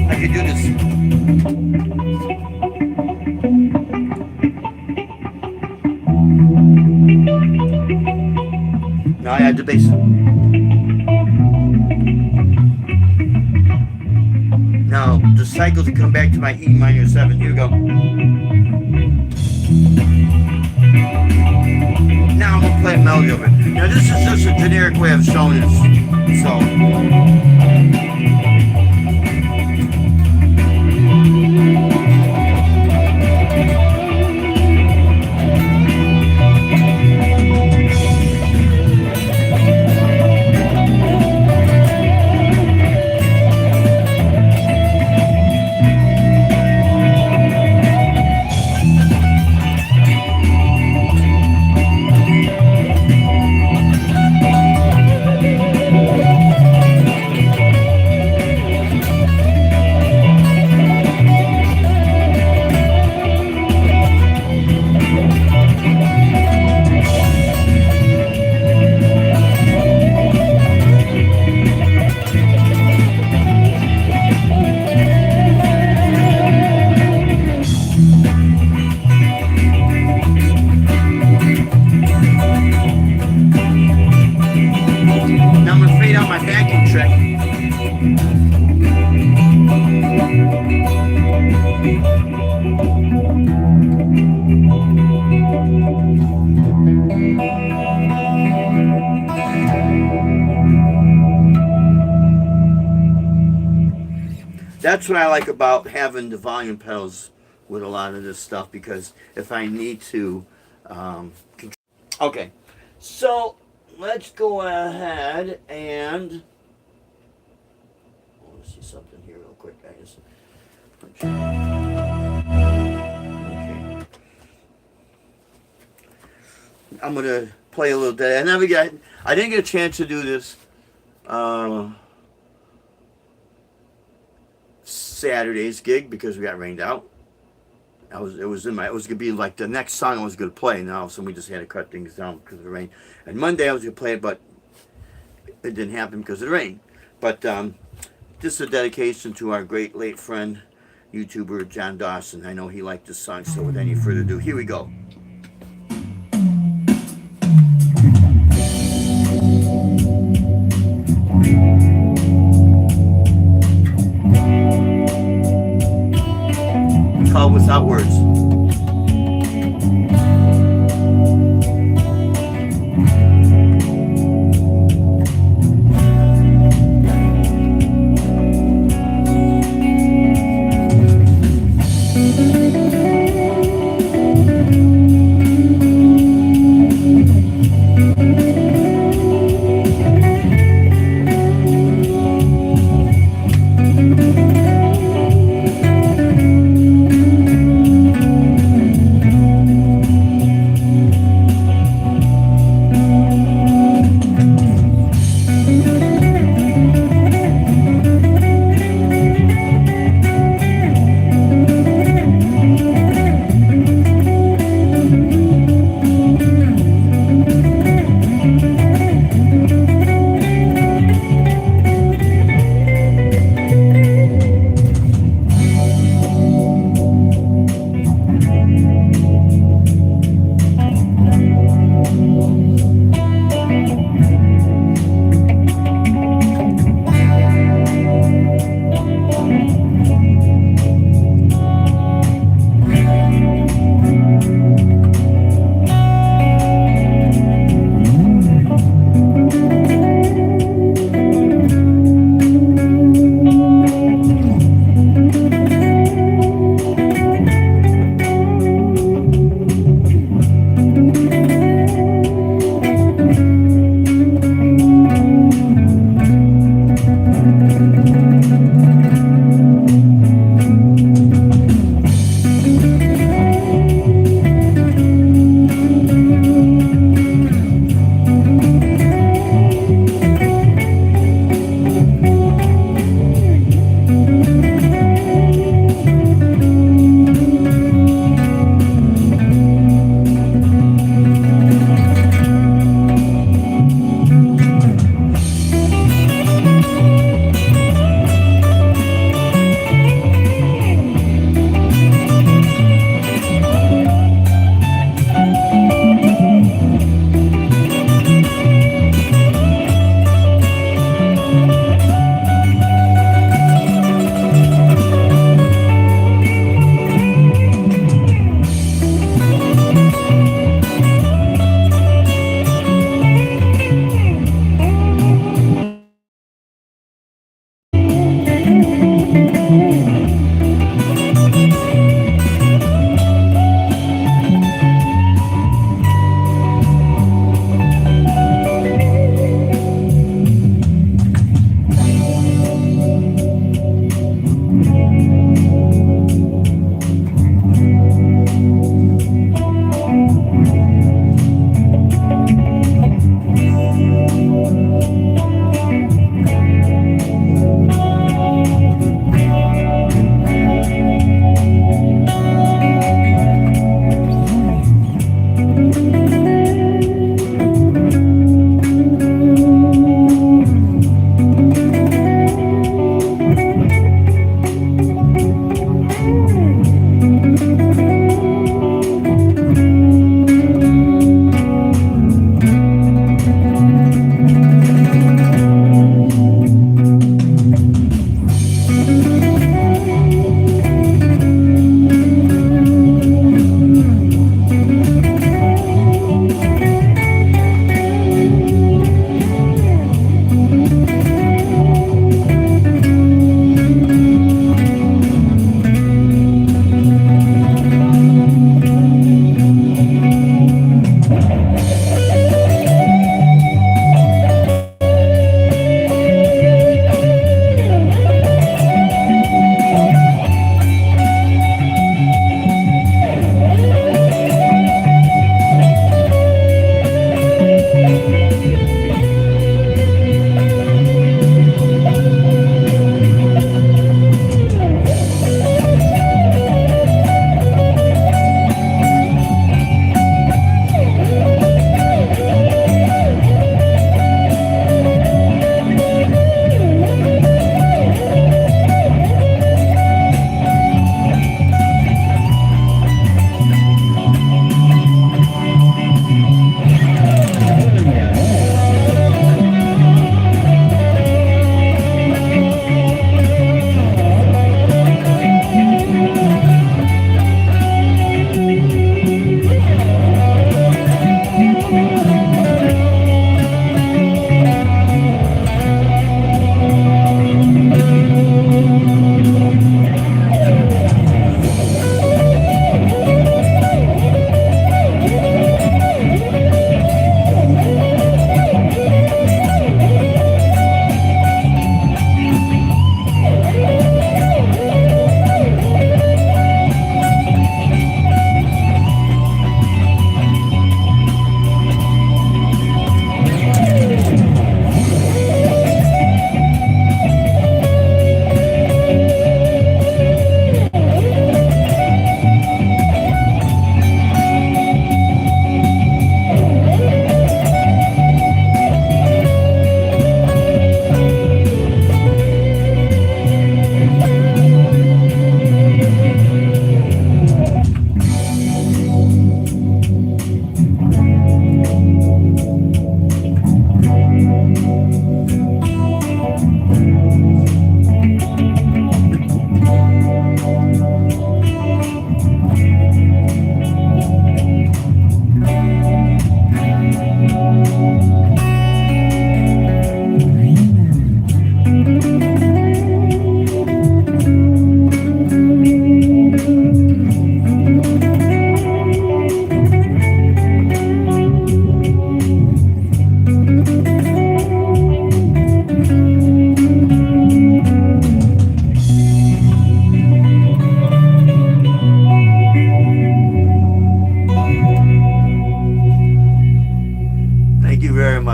I could do this. Now I add the bass. Now the cycles come back to my E minor 7. Here we go. Now I'm gonna play a melody over it. Now this is just a generic way of showing this. So that's what I like about having the volume pedals with a lot of this stuff, because if I need to okay, so let's go ahead and let's see something here real quick, guys. Okay, I'm gonna play a little bit. I didn't get a chance to do this Saturday's gig because we got rained out. It was gonna be like the next song I was gonna play. Now, so we just had to cut things down because of the rain. And Monday I was gonna play it, but it didn't happen because of the rain. But this is a dedication to our great late friend, YouTuber John Dawson. I know he liked this song, so with any further ado, here we go. Called Without Words.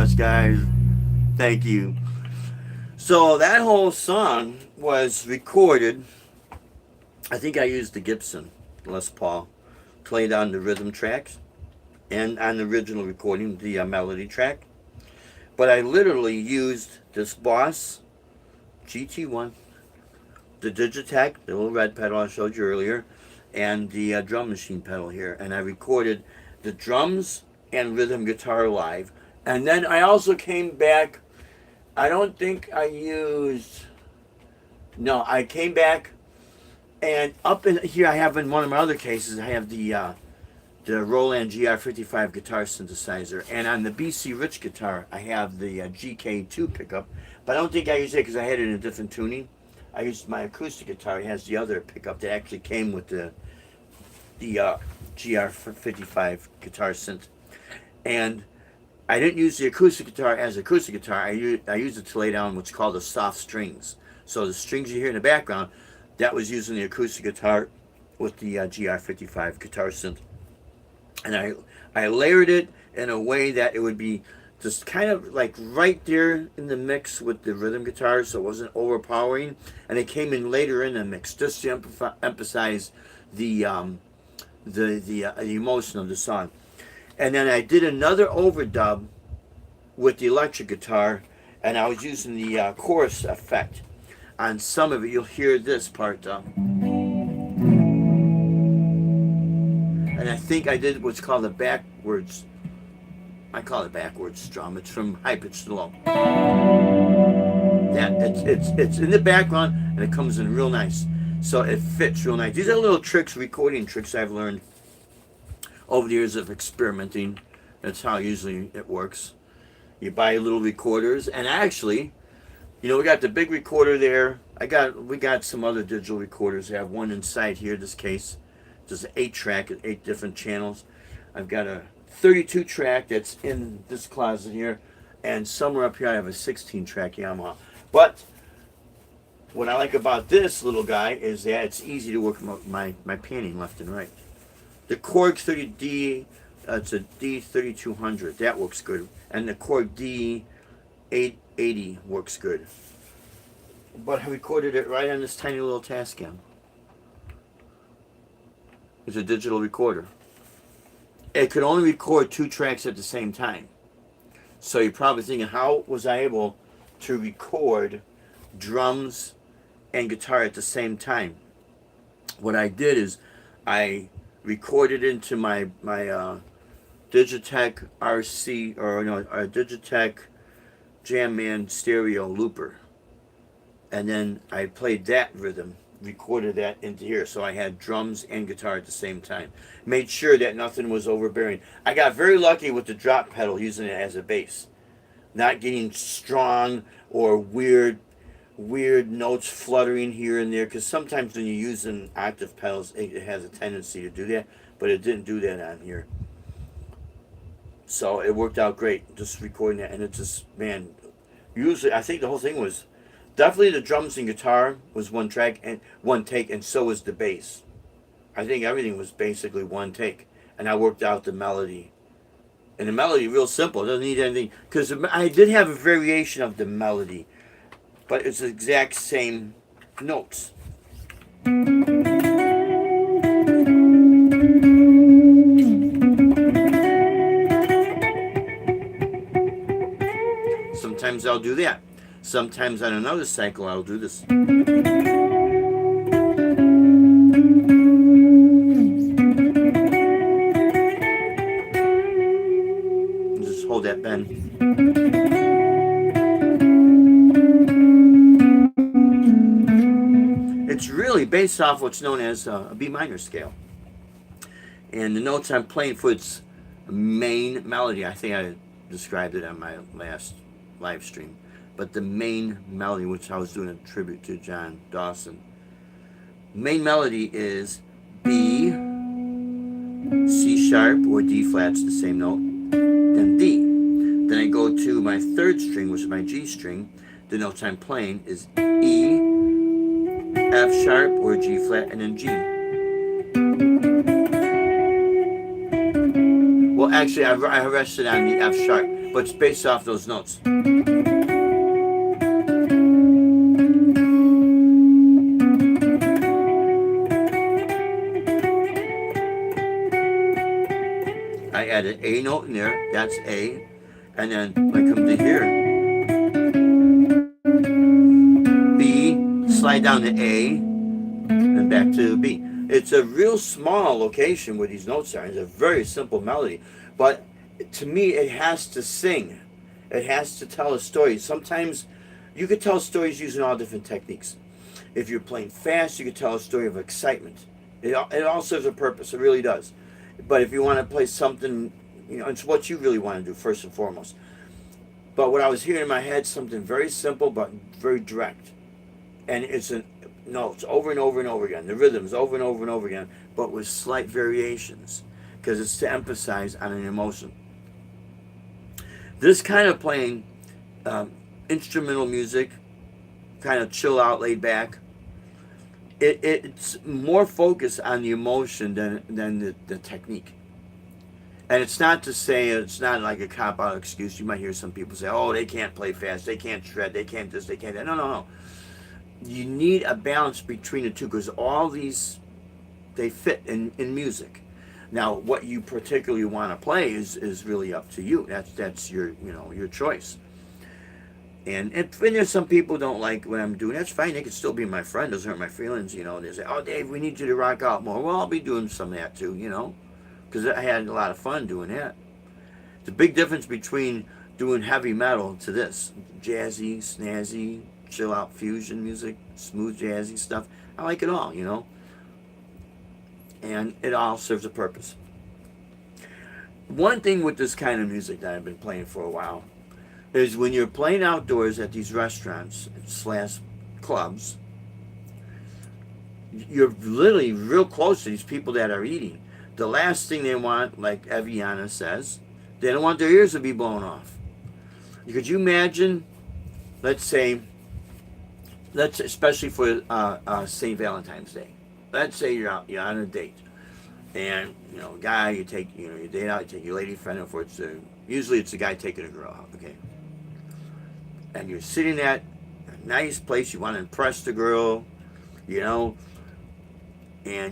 much, guys. Thank you. So that whole song was recorded. I think I used the Gibson Les Paul, played on the rhythm tracks, and on the original recording, the melody track. But I literally used this Boss GT1, the Digitech, the little red pedal I showed you earlier, and the drum machine pedal here. And I recorded the drums and rhythm guitar live. And then I also came back. I don't think I used. No, I came back, and up in here I have in one of my other cases I have the Roland GR55 guitar synthesizer, and on the BC Rich guitar I have the GK2 pickup. But I don't think I used it because I had it in a different tuning. I used my acoustic guitar. It has the other pickup that actually came with the GR55 guitar synth, and I didn't use the acoustic guitar as acoustic guitar. I used it to lay down what's called the soft strings. So the strings you hear in the background, that was using the acoustic guitar with the GR55 guitar synth. And I layered it in a way that it would be just kind of like right there in the mix with the rhythm guitar, so it wasn't overpowering. And it came in later in the mix just to emphasize the emotion of the song. And then I did another overdub with the electric guitar, and I was using the chorus effect on some of it. You'll hear this part though. And I think I did what's called a backwards, I call it backwards strum. It's from high pitch to low. That it's in the background, and it comes in real nice. So it fits real nice. These are little tricks, recording tricks I've learned over the years of experimenting. That's how usually it works. You buy little recorders, and actually, we got the big recorder there. We got some other digital recorders. I have one inside here, this case. Just an 8-track, 8 different channels. I've got a 32 track that's in this closet here, and somewhere up here I have a 16-track Yamaha. But what I like about this little guy is that it's easy to work my panning left and right. The Korg 30D, it's a D3200, that works good. And the Korg D880 works good. But I recorded it right on this tiny little Tascam. It's a digital recorder. It could only record 2 tracks at the same time. So you're probably thinking, how was I able to record drums and guitar at the same time? What I did is I recorded into my Digitech RC, or Digitech Jamman stereo looper, and then I played that rhythm, recorded that into here, so I had drums and guitar at the same time. Made sure that nothing was overbearing. I got very lucky with the drop pedal, using it as a bass, not getting strong or weird notes fluttering here and there, because sometimes when you're using octave pedals it has a tendency to do that, but it didn't do that on here. So it worked out great, just recording that. And it just, man, usually I think the whole thing was definitely the drums and guitar was one track and one take, and so was the bass. I think everything was basically one take, and I worked out the melody. And the melody real simple, it doesn't need anything, because I did have a variation of the melody, but it's the exact same notes. Sometimes I'll do that. Sometimes on another cycle I'll do this. Just hold that bend. It's really based off what's known as a B minor scale. And the notes I'm playing for its main melody, I think I described it on my last live stream, but the main melody, which I was doing a tribute to John Dawson, main melody is B, C sharp or D flat's the same note, then D. Then I go to my 3rd string, which is my G string. The notes I'm playing is E, F sharp or G flat, and then G. Well, actually, I rested on the F sharp. but it's based off those notes. I added A note in there, that's A, and then when I come to here, B, slide down to A, and back to B. It's a real small location where these notes are. It's a very simple melody, but to me, it has to sing. It has to tell a story. Sometimes you could tell stories using all different techniques. If you're playing fast, you could tell a story of excitement. It all serves a purpose. It really does. But if you want to play something, it's what you really want to do first and foremost. But what I was hearing in my head, something very simple but very direct, and it's notes over and over and over again. The rhythms over and over and over again, but with slight variations, because it's to emphasize on an emotion. This kind of playing instrumental music, kind of chill out, laid back. It's more focused on the emotion than the technique. And it's not to say, it's not like a cop-out excuse. You might hear some people say, oh, they can't play fast, they can't shred, they can't this, they can't that. No. You need a balance between the two, because all these, they fit in music. Now, what you particularly want to play is really up to you. That's your your choice. And there's some people don't like what I'm doing. That's fine. They can still be my friend. Doesn't hurt my feelings. They say, oh, Dave, we need you to rock out more. Well, I'll be doing some of that too, because I had a lot of fun doing that. The big difference between doing heavy metal to this, jazzy, snazzy, chill out fusion music, smooth jazzy stuff. I like it all, and it all serves a purpose. One thing with this kind of music that I've been playing for a while is when you're playing outdoors at these restaurants / clubs, you're literally real close to these people that are eating. The last thing they want, like Eviana says, they don't want their ears to be blown off. Could you imagine, especially for St. Valentine's Day. Let's say you're on a date, and guy, you take your date out, you take your lady friend, or usually it's a guy taking a girl out, okay? And you're sitting at a nice place, you want to impress the girl, and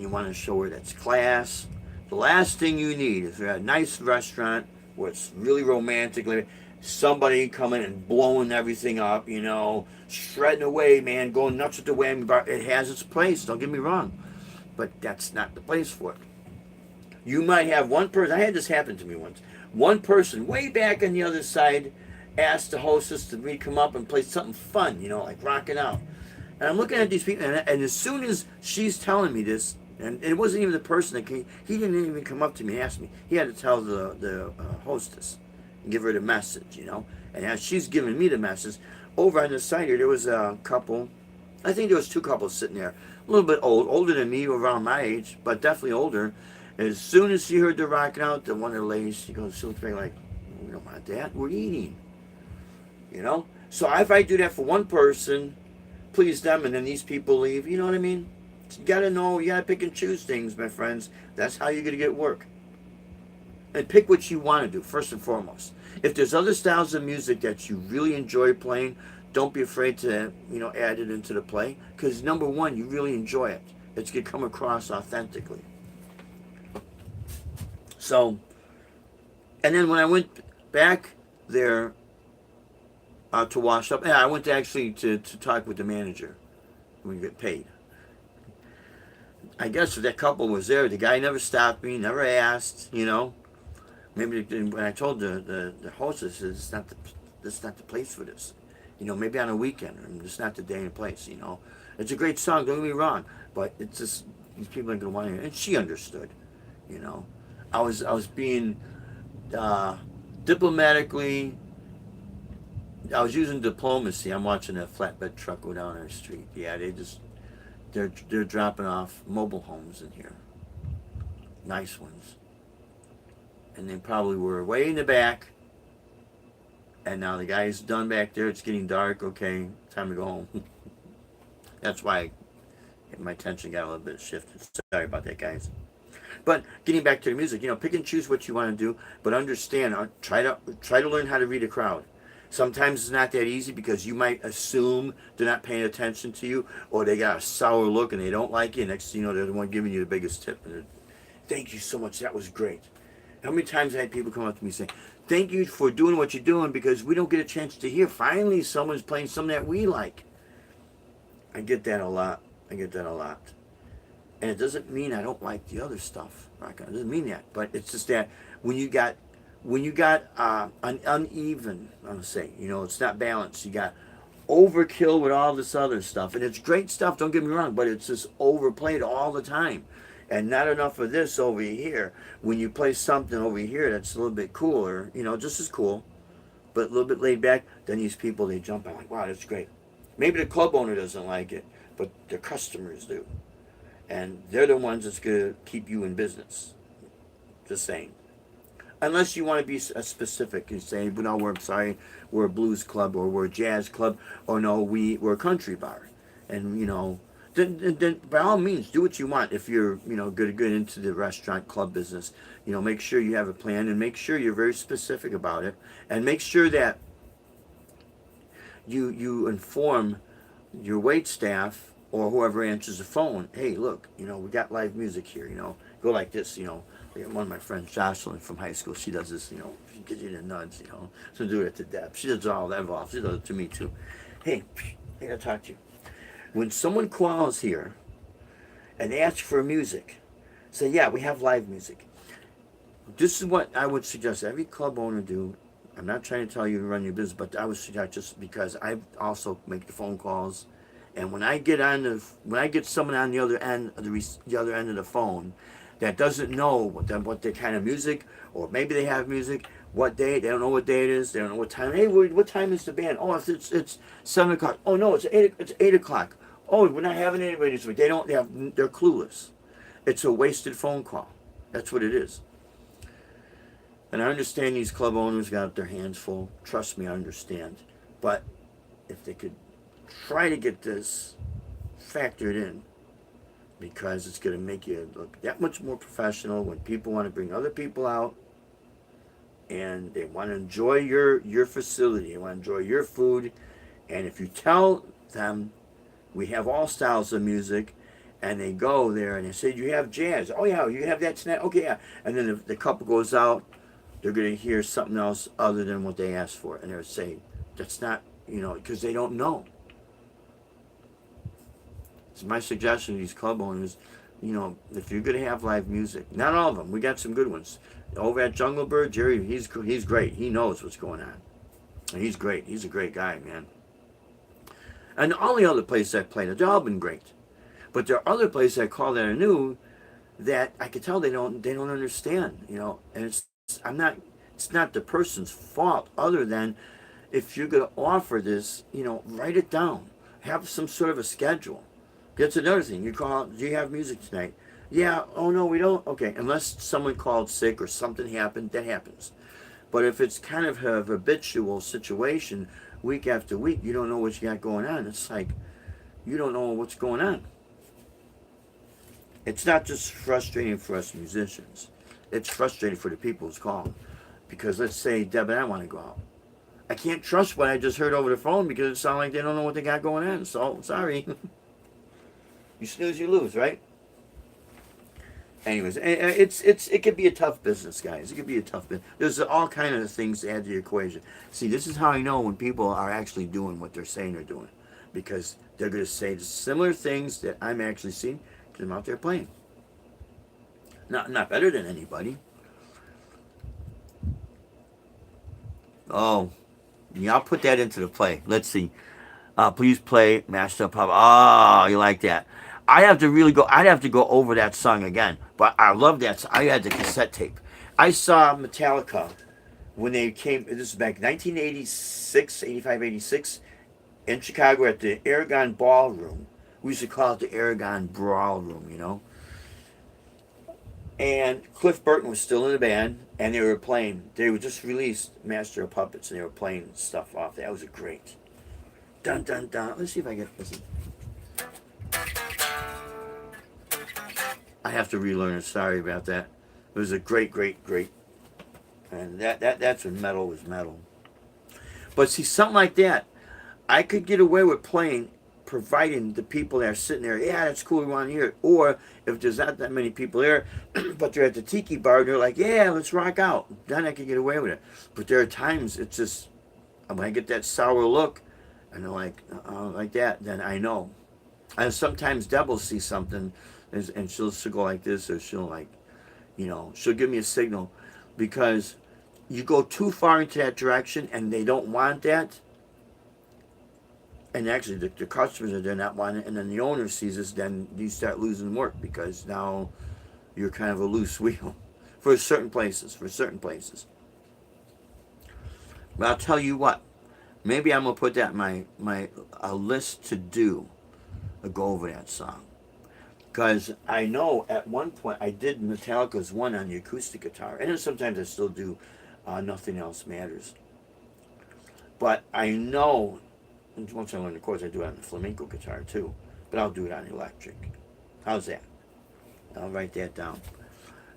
you want to show her that's class. The last thing you need is a nice restaurant where it's really romantic, somebody coming and blowing everything up, shredding away, man, going nuts with the whammy bar. It has its place, don't get me wrong, but that's not the place for it. You might have one person, I had this happen to me once, one person way back on the other side asked the hostess to come up and play something fun, like rocking out. And I'm looking at these people, and as soon as she's telling me this, and it wasn't even the person that came, he didn't even come up to me and ask me. He had to tell the hostess and give her the message, And as she's giving me the message, over on the side here, there was a couple, I think there was 2 couples sitting there, a little bit older than me, around my age, but definitely older. As soon as she heard the rocking out, the one of the ladies, she looks back like, we don't want that, we're eating. So if I do that for one person, please them, and then these people leave, you know what I mean? You gotta know, you gotta pick and choose things, my friends. That's how you're gonna get work. And pick what you want to do, first and foremost. If there's other styles of music that you really enjoy playing, don't be afraid to, add it into the play. Because number one, you really enjoy it. It's gonna come across authentically. So, and then when I went back there to wash up, I went to talk with the manager. We get paid. I guess if that couple was there, the guy never stopped me, never asked, Maybe when I told the hostess, this is not the place for this. Maybe on a weekend, it's not the day and place, It's a great song, don't get me wrong, but it's just, these people aren't going to want to hear it. And she understood, I was being diplomatically, I was using diplomacy. I'm watching a flatbed truck go down our street. Yeah, they're dropping off mobile homes in here. Nice ones. And they probably were way in the back. And now the guy's done back there. It's getting dark. Okay, time to go home. That's why my attention got a little bit shifted. Sorry about that, guys. But getting back to the music, pick and choose what you want to do, but understand, try to learn how to read a crowd. Sometimes it's not that easy because you might assume they're not paying attention to you, or they got a sour look and they don't like you. Next thing you know, they're the one giving you the biggest tip. And thank you so much. That was great. How many times I had people come up to me and say, thank you for doing what you're doing because we don't get a chance to hear. Finally, someone's playing something that we like. I get that a lot. And it doesn't mean I don't like the other stuff. It doesn't mean that. But it's just that when you got an uneven, I'm gonna say, it's not balanced. You got overkill with all this other stuff, and it's great stuff. Don't get me wrong, but it's just overplayed all the time, and not enough of this over here. When you play something over here that's a little bit cooler, just as cool, but a little bit laid back, then these people they jump on like, wow, that's great. Maybe the club owner doesn't like it, but the customers do, and they're the ones that's gonna keep you in business. Just saying. Unless you want to be specific and say, well, no, we're a blues club or we're a jazz club, or no, we're a country bar. And, then by all means, do what you want if you're, going to get into the restaurant club business. Make sure you have a plan and make sure you're very specific about it. And make sure that you inform your wait staff or whoever answers the phone, hey, look, we got live music here, go like this, one of my friends, Jocelyn from high school, she does this, she gives you the nuds, so do it to Deb. She does all that involved. She does it to me too. Hey, I gotta talk to you. When someone calls here and they ask for music, say, yeah, we have live music. This is what I would suggest every club owner do. I'm not trying to tell you to run your business, but I would suggest, just because I also make the phone calls, and when I get someone on the other end of the phone that doesn't know what their kind of music, or maybe they have music, what day, they don't know what day it is, they don't know what time. Hey, what time is the band? Oh, it's 7 o'clock. Oh no, it's 8 o'clock. Oh, we're not having anybody this week. They're clueless. It's a wasted phone call. That's what it is. And I understand these club owners got their hands full. Trust me, I understand. But if they could try to get this factored in, because it's going to make you look that much more professional when people want to bring other people out and they want to enjoy your facility, they want to enjoy your food. And if you tell them we have all styles of music, and they go there and they say, you have jazz, oh yeah, you have that tonight, okay, yeah, and then the couple goes out, they're going to hear something else other than what they asked for, and they're saying that's not, because they don't know. So my suggestion to these club owners, if you're going to have live music, not all of them, we got some good ones. Over at Jungle Bird, Jerry, he's great. He knows what's going on. And he's great. He's a great guy, man. And all the other places I played, they've all been great. But there are other places I call that I knew that I could tell they don't understand, and it's not the person's fault, other than if you're going to offer this, write it down. Have some sort of a schedule. That's another thing. You call, do you have music tonight? Yeah, oh no, we don't. Okay, unless someone called sick or something happened, that happens. But if it's kind of a habitual situation, week after week, you don't know what you got going on. It's like, you don't know what's going on. It's not just frustrating for us musicians. It's frustrating for the people who's calling. Because let's say Deb and I want to go out. I can't trust what I just heard over the phone because it sounds like they don't know what they got going on. So, sorry. You snooze, you lose, right? Anyways, it could be a tough business, guys. It could be a tough business. There's all kind of things to add to the equation. See, this is how I know when people are actually doing what they're saying they're doing, because they're going to say similar things that I'm actually seeing because I'm out there playing. Not better than anybody. Oh, yeah, I'll put that into the play. Let's see. Please play Master of Puppets. Oh, you like that? I'd have to go over that song again. But I love that. I had the cassette tape. I saw Metallica when they came, this is back 1986, 85, 86, in Chicago at the Aragon Ballroom. We used to call it the Aragon Ballroom, And Cliff Burton was still in the band, and they were just released Master of Puppets, and they were playing stuff off. That was great. Dun, dun, dun. Let's see if I get this. I have to relearn it. Sorry about that. It was a great, and that's when metal was metal. But see, something like that, I could get away with playing, providing the people that are sitting there, yeah, that's cool, we want to hear it. Or if there's not that many people there, but they're at the tiki bar, and they're like, yeah, let's rock out. Then I could get away with it. But there are times it's just, when I get that sour look, and they're like that, then I know. And sometimes Deb will see something, and she'll go like this, or she'll she'll give me a signal, because you go too far into that direction, and they don't want that. And actually, the customers are there not wanting it, and then the owner sees this, then you start losing work, because now you're kind of a loose wheel for certain places. But I'll tell you what, maybe I'm gonna put that in my list to do, go over that song, because I know at one point I did Metallica's one on the acoustic guitar, and then sometimes I still do Nothing Else Matters. But I know, once I learn the chords, I do it on the flamenco guitar too, but I'll do it on electric. How's that? I'll write that down.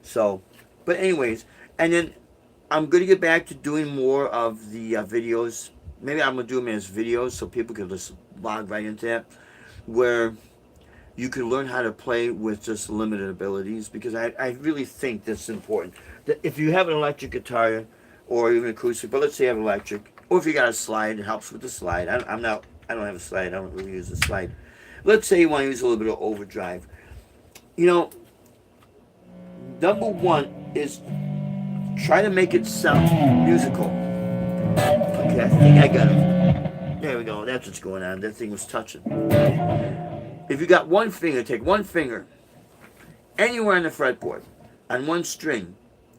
So, but anyways, and then I'm going to get back to doing more of the videos. Maybe I'm going to do them as videos so people can just log right into that, where you can learn how to play with just limited abilities, because I really think that's important. That if you have an electric guitar or even acoustic, but let's say you have electric, or if you got a slide, it helps with the slide. I don't have a slide. I don't really use a slide. Let's say you want to use a little bit of overdrive. Number one is try to make it sound musical. Okay, I think I got it. There we go. That's what's going on. That thing was touching. If you got one finger, take one finger anywhere on the fretboard on one string,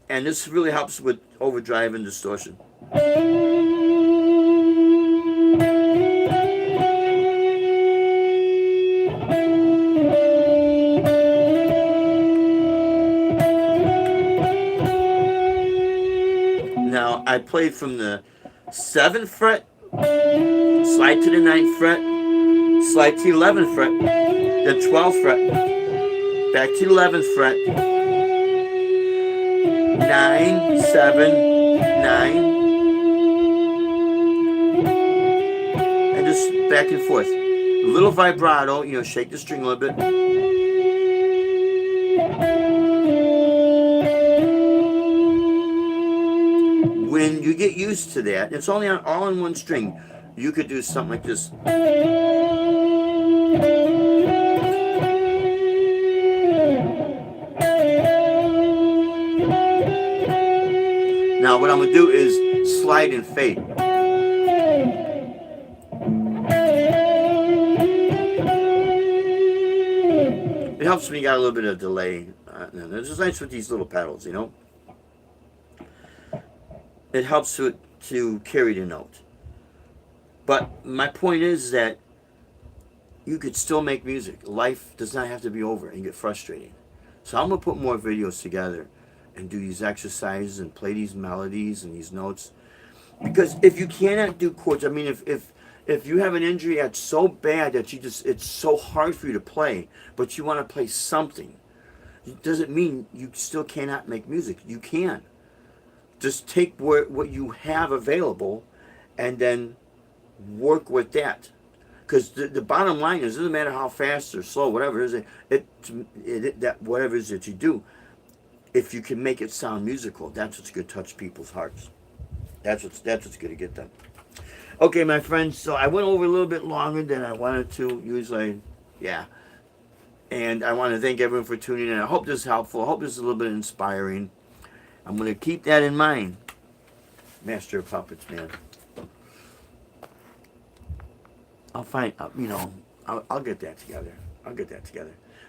and this really helps with overdrive and distortion. Now, I played from the 7th fret, slide to the 9th fret, slide to the 11th fret, then 12th fret, back to the 11th fret, 9, 7, 9, and just back and forth. A little vibrato, shake the string a little bit. When you get used to that, it's only all on one string, you could do something like this. Now what I'm going to do is slide and fade. It helps when you got a little bit of delay. It's just nice with these little pedals, It helps to carry the note. But my point is that you could still make music. Life does not have to be over and get frustrating. So I'm going to put more videos together and do these exercises and play these melodies and these notes. Because if you cannot do chords, if you have an injury that's so bad that it's so hard for you to play, but you want to play something, it doesn't mean you still cannot make music. You can. Just take what you have available and then work with that. Because the bottom line is, it doesn't matter how fast or slow, whatever it is, whatever it is that you do, if you can make it sound musical, that's what's going to touch people's hearts. That's what's going to get them. Okay, my friends, so I went over a little bit longer than I wanted to. Usually, yeah. And I want to thank everyone for tuning in. I hope this is helpful. I hope this is a little bit inspiring. I'm going to keep that in mind. Master of Puppets, man. I'll find, I'll get that together. But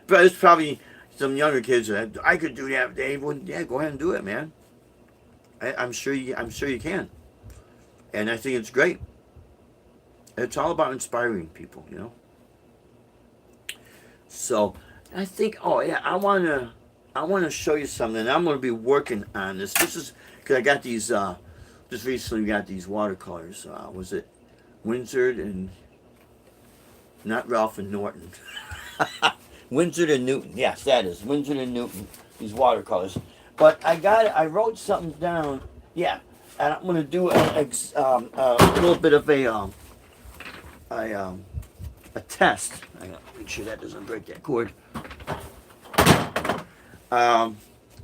there's probably some younger kids that I could do that, Dave. Well, yeah, go ahead and do it, man. I'm sure you can. And I think it's great. It's all about inspiring people, So I think, I want to show you something. I'm going to be working on this. This is because I got these. Just recently got these watercolors. Was it Windsor and not Ralph and Norton? Winsor and Newton. Yes, that is Winsor and Newton. These watercolors. But I wrote something down. Yeah, and I'm gonna do a little bit of a, um, a test. I gotta make sure that doesn't break that cord. Um,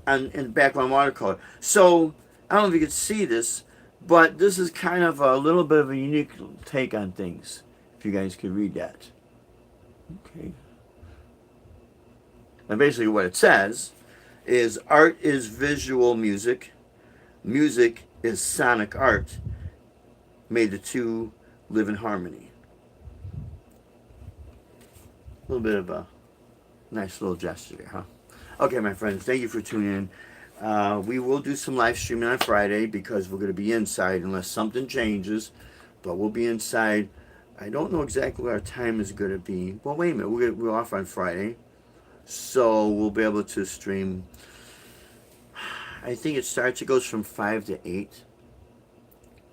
and in the background watercolor. So I don't know if you can see this, but this is kind of a little bit of a unique take on things. If you guys could read that. Okay. And basically what it says is art is visual music. Music is sonic art. May the two live in harmony. A little bit of a nice little gesture there, huh? Okay, my friends, thank you for tuning in. We will do some live streaming on Friday because we're going to be inside unless something changes. But we'll be inside. I don't know exactly what our time is going to be. Well, wait a minute. We're off on Friday. So we'll be able to stream. I think it goes from 5 to 8.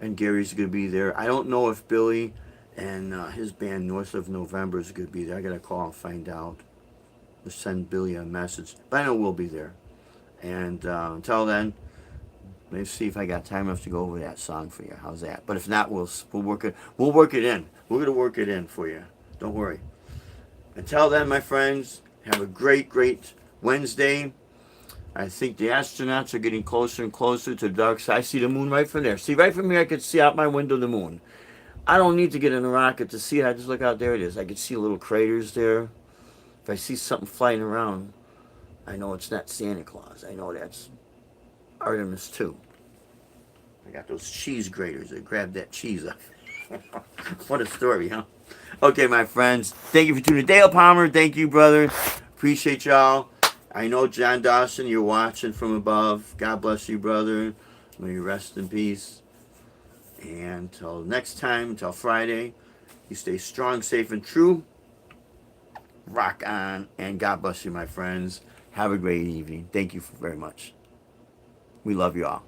And Gary's going to be there. I don't know if Billy and his band North of November is going to be there. I got to call and find out. Or send Billy a message. But I know we'll be there. And until then, let's see if I got time enough to go over that song for you. How's that? But if not, we'll work it. We'll work it in. We're going to work it in for you. Don't worry. Until then, my friends, have a great, great Wednesday. I think the astronauts are getting closer and closer to the dark side. I see the moon right from there. See, right from here, I can see out my window the moon. I don't need to get in a rocket to see it. I just look out. There it is. I can see little craters there. If I see something flying around, I know it's not Santa Claus. I know that's Artemis 2. I got those cheese graters that grab that cheese up. What a story, huh? Okay, my friends. Thank you for tuning in. Dale Palmer, thank you, brother. Appreciate y'all. I know, John Dawson, you're watching from above. God bless you, brother. May you rest in peace. And until next time, until Friday, you stay strong, safe, and true. Rock on. And God bless you, my friends. Have a great evening. Thank you very much. We love you all.